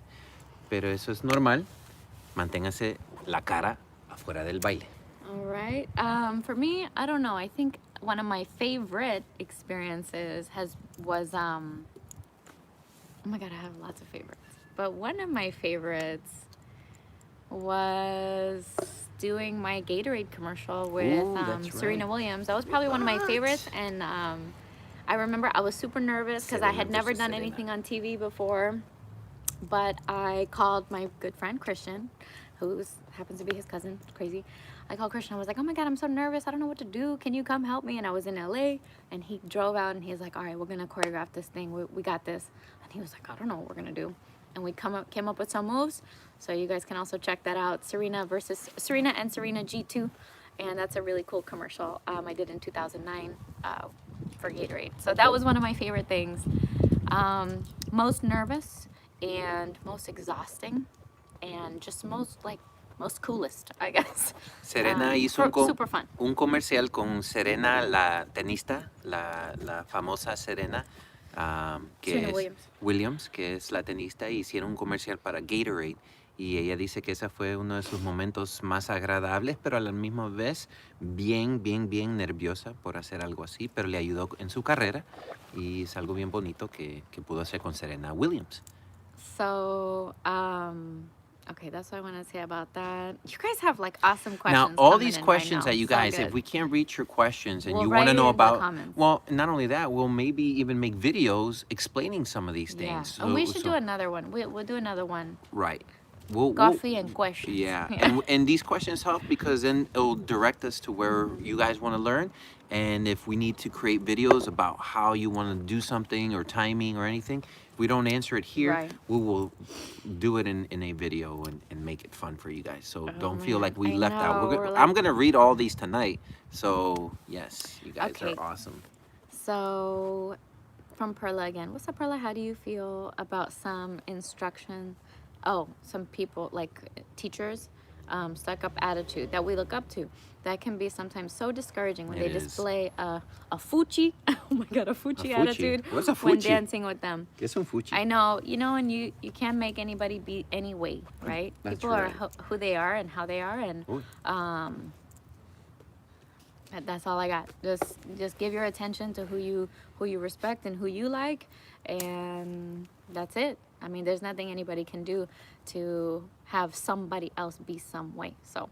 Pero eso es normal. Manténgase la cara afuera del baile. All right. For me, I don't know. I think one of my favorite experiences was oh my god, I have lots of favorites. But one of my favorites was doing my Gatorade commercial with Serena Williams. That was probably one of my favorites, and I remember I was super nervous because I had never done anything on TV before. But I called my good friend Christian, who happens to be his cousin. Crazy. I called Christian. I was like, oh my god, I'm so nervous. I don't know what to do. Can you come help me? And I was in LA, and he drove out, and he's like, all right, we're gonna choreograph this thing. We got this. And he was like, I don't know what we're gonna do. And we came up with some moves. So you guys can also check that out. Serena and Serena G2, and that's a really cool commercial. I did in 2009 for Gatorade. So that was one of my favorite things. Most nervous and most exhausting and just most coolest, I guess. Serena hizo super fun. un comercial con Serena, la tenista, la famosa Serena, que Serena es Williams. Williams, que es la tenista, y hicieron un comercial para Gatorade. Y ella dice que ese fue uno de sus momentos más agradables, pero a la misma vez bien nerviosa por hacer algo así, pero le ayudó en su carrera y es algo bien bonito que pudo hacer con Serena Williams. So, okay, that's what I want to say about that. You guys have like awesome questions. Now, all coming these in questions right now. that you So guys, good. if we can't reach your questions and We'll you want write to it know in the about, comments. well, not only that, we'll maybe even make videos explaining some of these Yeah, things. and we should do another one. We'll do another one. Right. Coffee and questions. Yeah, and these questions help because then it'll direct us to where you guys want to learn. And if we need to create videos about how you want to do something or timing or anything, if we don't answer it here, Right. we will do it in a video and make it fun for you guys. So don't feel man, like we I left out. know, We're we're I'm like- going to read all these tonight. So, yes, you guys Okay. are awesome. So, from Perla again. What's up, Perla? How do you feel about some instruction? Oh, some people, like teachers, stuck up attitude that we look up to. That can be sometimes so discouraging when It they is. display a fuchi. Oh my god, a fuchi fuchi. attitude. What's a when fuchi? dancing with them? ¿Qué es un fuchi? I know, and you can't make anybody be any way, right? That's People right. are who they are and how they are, and Uy. that's all I got. Just give your attention to who you respect and who you like, and that's it. I mean, there's nothing anybody can do to have somebody else be some way. So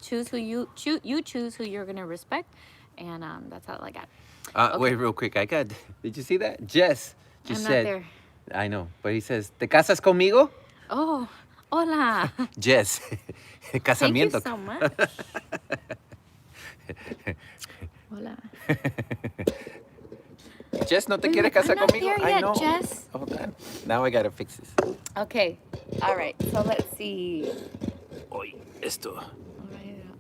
choose who you choose who you're gonna respect, and that's all I got. Wait, real quick. Did you see that? Jess just I'm said. not there. I know, but he says, ¿te casas conmigo? Oh, hola. Jess, Thank you casamiento. so much. Hola. Jess, ¿no te Wait, quieres I'm casar not conmigo? there I yet, know. Jess. Hold on. Now I gotta fix this. Okay. All right. So let's see. Oy, esto.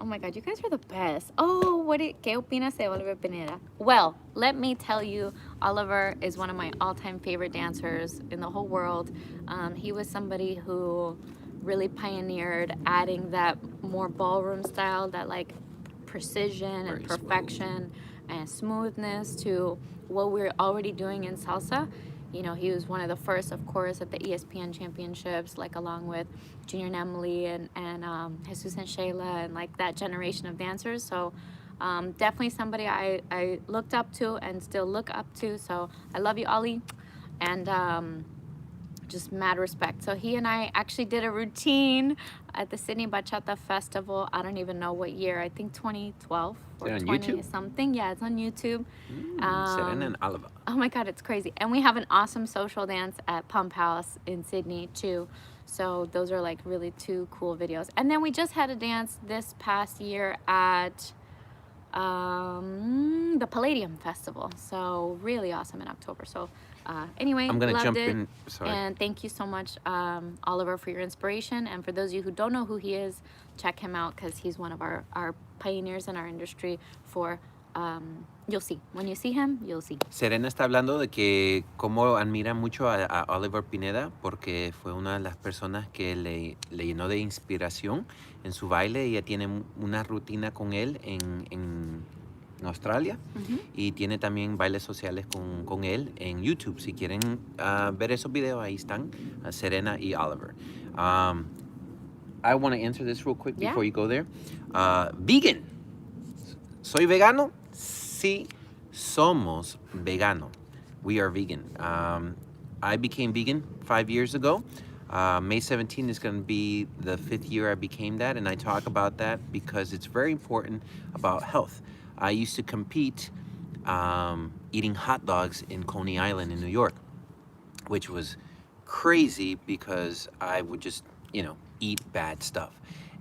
Oh my god, you guys are the best. Oh, ¿qué opinas de Oliver Pineda? Well, let me tell you, Oliver is one of my all-time favorite dancers in the whole world. He was somebody who really pioneered adding that more ballroom style, that like precision Very and perfection and smoothness to what we're already doing in salsa. He was one of the first, of course, at the ESPN championships, like along with Junior and Emily and Jesus and Shayla and like that generation of dancers. So definitely somebody I looked up to and still look up to. So I love you, Ollie, and just mad respect. So he and I actually did a routine at the Sydney Bachata Festival. I don't even know what year. I think 2012 or Is it on 20 YouTube? something. Yeah, it's on YouTube. Serena and Oliver. Oh my god, it's crazy. And we have an awesome social dance at Pump House in Sydney too. So those are like really two cool videos. And then we just had a dance this past year at the the Palladium Festival. So really awesome in October. So anyway, I'm gonna loved jump it. in. Sorry. And thank you so much, Oliver, for your inspiration. And for those of you who don't know who he is, check him out because he's one of our pioneers in our industry for, you'll see. When you see him, you'll see. Serena está hablando de que cómo admira mucho a Oliver Pineda porque fue una de las personas que le llenó de inspiración en su baile. Ella tiene una rutina con él en Australia y tiene también bailes sociales con él en YouTube. Si quieren ver esos videos, ahí están, Serena y Oliver. I want to answer this real quick before you go there. Vegan. ¿Soy vegano? Sí, somos vegano. We are vegan. I became vegan 5 years ago. May 17 is going to be the 5th year I became that, and I talk about that because it's very important about health. I used to compete eating hot dogs in Coney Island in New York, which was crazy because I would just, eat bad stuff.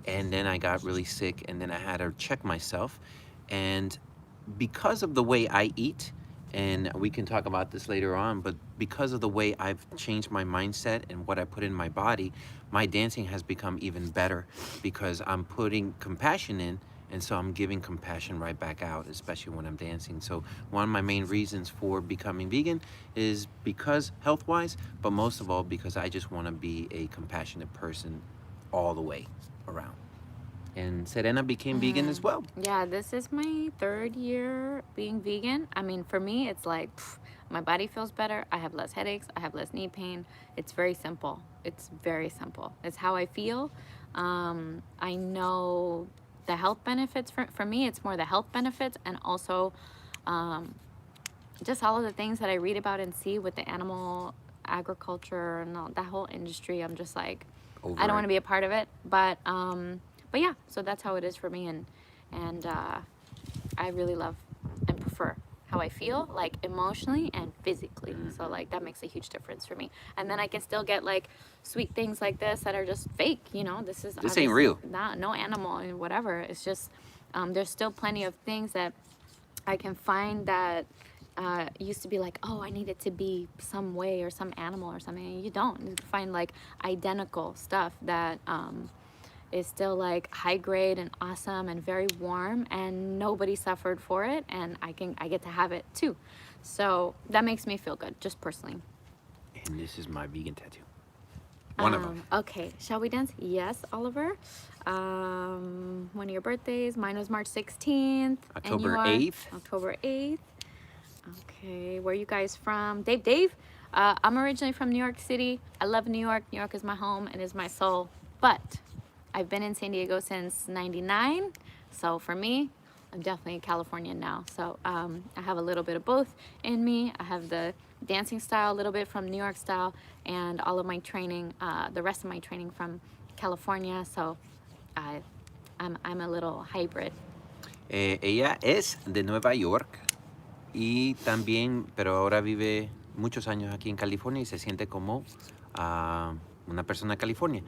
And then I got really sick, and then I had to check myself. And because of the way I eat, and we can talk about this later on, but because of the way I've changed my mindset and what I put in my body, my dancing has become even better because I'm putting compassion in, and so I'm giving compassion right back out, especially when I'm dancing. So one of my main reasons for becoming vegan is because health-wise, but most of all because I just want to be a compassionate person all the way around. And Serena became vegan as well. Yeah, this is my 3rd year being vegan. I mean, for me, it's like my body feels better. I have less headaches. I have less knee pain. It's very simple. It's very simple. It's how I feel. I know the health benefits. For me, it's more the health benefits and also just all of the things that I read about and see with the animal agriculture and all, that whole industry. I'm just like, I don't want to be a part of it. But yeah, so that's how it is for me, and I really love and prefer how I feel, like emotionally and physically. So like that makes a huge difference for me. And then I can still get like sweet things like this that are just fake. This ain't real. No animal and whatever. It's just there's still plenty of things that I can find that used to be like, oh, I need it to be some way or some animal or something. And you don't. You can find like identical stuff that is still like high grade and awesome and very warm, and nobody suffered for it, and I get to have it too. So that makes me feel good, just personally. And this is my vegan tattoo. One of them. Okay, shall we dance? Yes, Oliver. One of your birthdays. Mine was March 16th. October 8th. October 8th. Okay, where are you guys from? Dave? I'm originally from New York City. I love New York. New York is my home and is my soul. But I've been in San Diego since '99. So for me, I'm definitely a Californian now. So I have a little bit of both in me. I have the dancing style a little bit from New York style, and all of my training, the rest of my training from California. So I'm a little hybrid. Ella es de Nueva York y también, pero ahora vive muchos años aquí en California y se siente como una persona de California.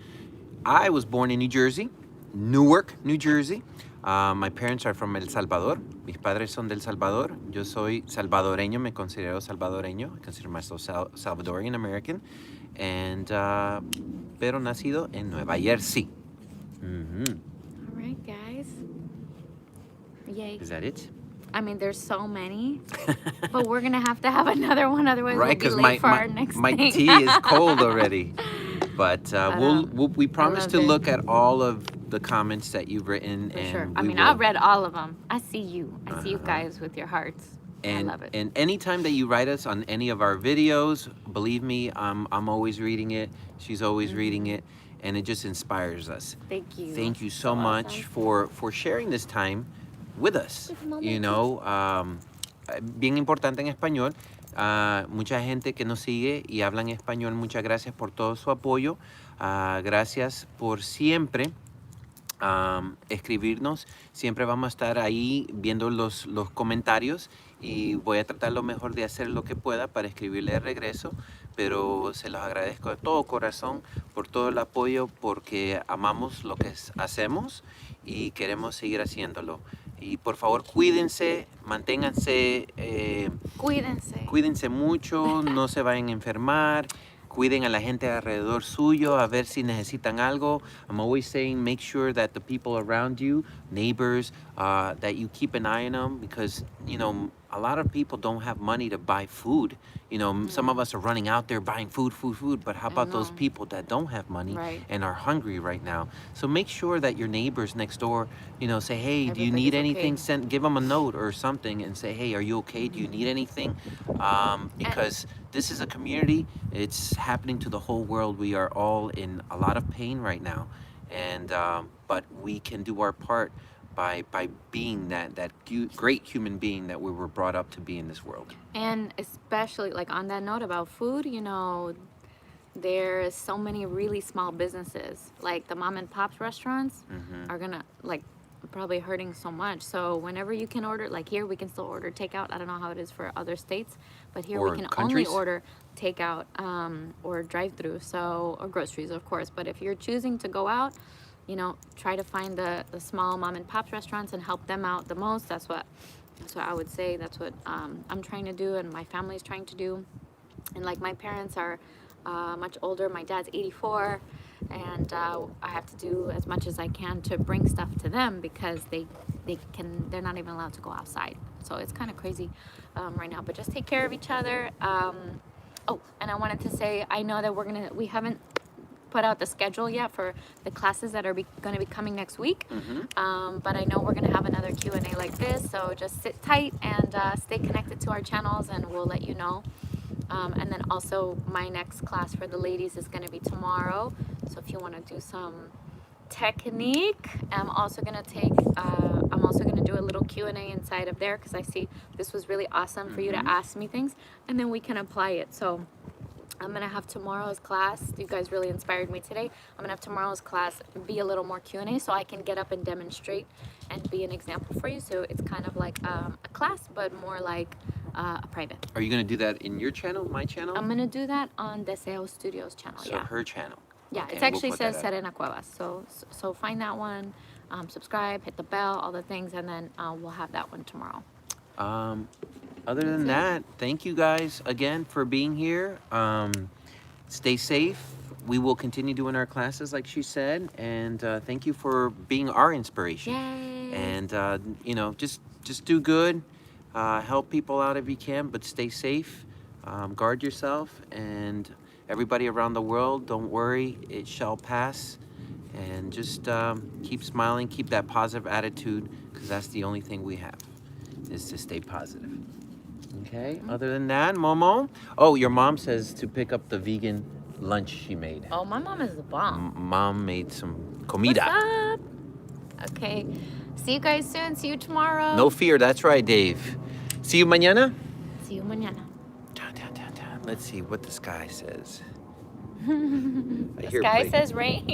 I was born in New Jersey, Newark, New Jersey. My parents are from El Salvador. Mis padres son del Salvador. Yo soy salvadoreño, me considero salvadoreño. I consider myself Salvadorian American. And, pero nacido en Nueva Jersey. All right, guys. Yay. Is that it? I mean, there's so many, but we're gonna have to have another one, otherwise Right, we'll be because late for our next my thing. tea is cold already. But we promise to look at all of the comments that you've written. For and sure. I mean, I've read all of them. I see you. I see you guys with your hearts. And, I love it. And anytime that you write us on any of our videos, believe me, I'm always reading it. She's always reading it. And it just inspires us. Thank you. Thank you so much for sharing this time with us. You know, bien importante en español. Mucha gente que nos sigue y habla en español, muchas gracias por todo su apoyo. Gracias por siempre escribirnos. Siempre vamos a estar ahí viendo los comentarios y voy a tratar lo mejor de hacer lo que pueda para escribirle de regreso, pero se los agradezco de todo corazón por todo el apoyo, porque amamos lo que hacemos y queremos seguir haciéndolo. Y por favor, cuídense, manténganse, Cuídense. cuídense mucho, no se vayan a enfermar. Cuiden a la gente alrededor suyo, a ver si necesitan algo. I'm always saying make sure that the people around you, neighbors, that you keep an eye on them because, you know, a lot of people don't have money to buy food. You know, some of us are running out there buying food, but how about those know. people that don't have money Right. and are hungry right now? So make sure that your neighbors next door, you know, say, hey, do you need Everybody's anything? okay. Give them a note or something and say, hey, are you okay? Do you need anything? Because this is a community. It's happening to the whole world. We are all in a lot of pain right now, and but we can do our part by being that great human being that we were brought up to be in this world. And especially like on that note about food, you know, there's so many really small businesses like the mom and pops restaurants are gonna like probably hurting so much. So whenever you can order, like here we can still order takeout. I don't know how it is for other states, but here Or we can only countries. order takeout or drive through, so or groceries of course. But if you're choosing to go out, you know, try to find the small mom and pops restaurants and help them out the most. That's what I would say. That's what I'm trying to do and my family's trying to do. And like my parents are much older. My dad's 84, and I have to do as much as I can to bring stuff to them because they're not even allowed to go outside. So it's kind of crazy right now. But just take care of each other. Oh, and I wanted to say, I know that we haven't put out the schedule yet for the classes that are going to be coming next week, but I know we're going to have another Q&A like this, so just sit tight and stay connected to our channels and we'll let you know. And then also my next class for the ladies is going to be tomorrow, so if you want to do some technique, I'm also going to do a little Q&A inside of there because I see this was really awesome for you to ask me things and then we can apply it. So I'm gonna have tomorrow's class. You guys really inspired me today. I'm gonna have tomorrow's class be a little more Q&A so I can get up and demonstrate and be an example for you. So it's kind of like a class, but more like a private. Are you gonna do that in your channel, my channel? I'm gonna do that on Deseo Studios channel. So yeah. her channel. Yeah, Okay, it we'll actually put says that out. Serena Cuevas. So find that one, subscribe, hit the bell, all the things, and then we'll have that one tomorrow. Other than That's that, thank you guys again for being here. Stay safe. We will continue doing our classes like she said, and thank you for being our inspiration. Yay! And you know, just do good, help people out if you can, but stay safe, guard yourself, and everybody around the world, don't worry, it shall pass. And just keep smiling, keep that positive attitude, because that's the only thing we have, is to stay positive. Okay, other than that, Momo? Oh, your mom says to pick up the vegan lunch she made. Oh, my mom is the bomb. Mom made some What's comida. up? Okay. See you guys soon. See you tomorrow. No fear, that's right, Dave. See you mañana? See you mañana. Let's see what the sky says. The sky says rain.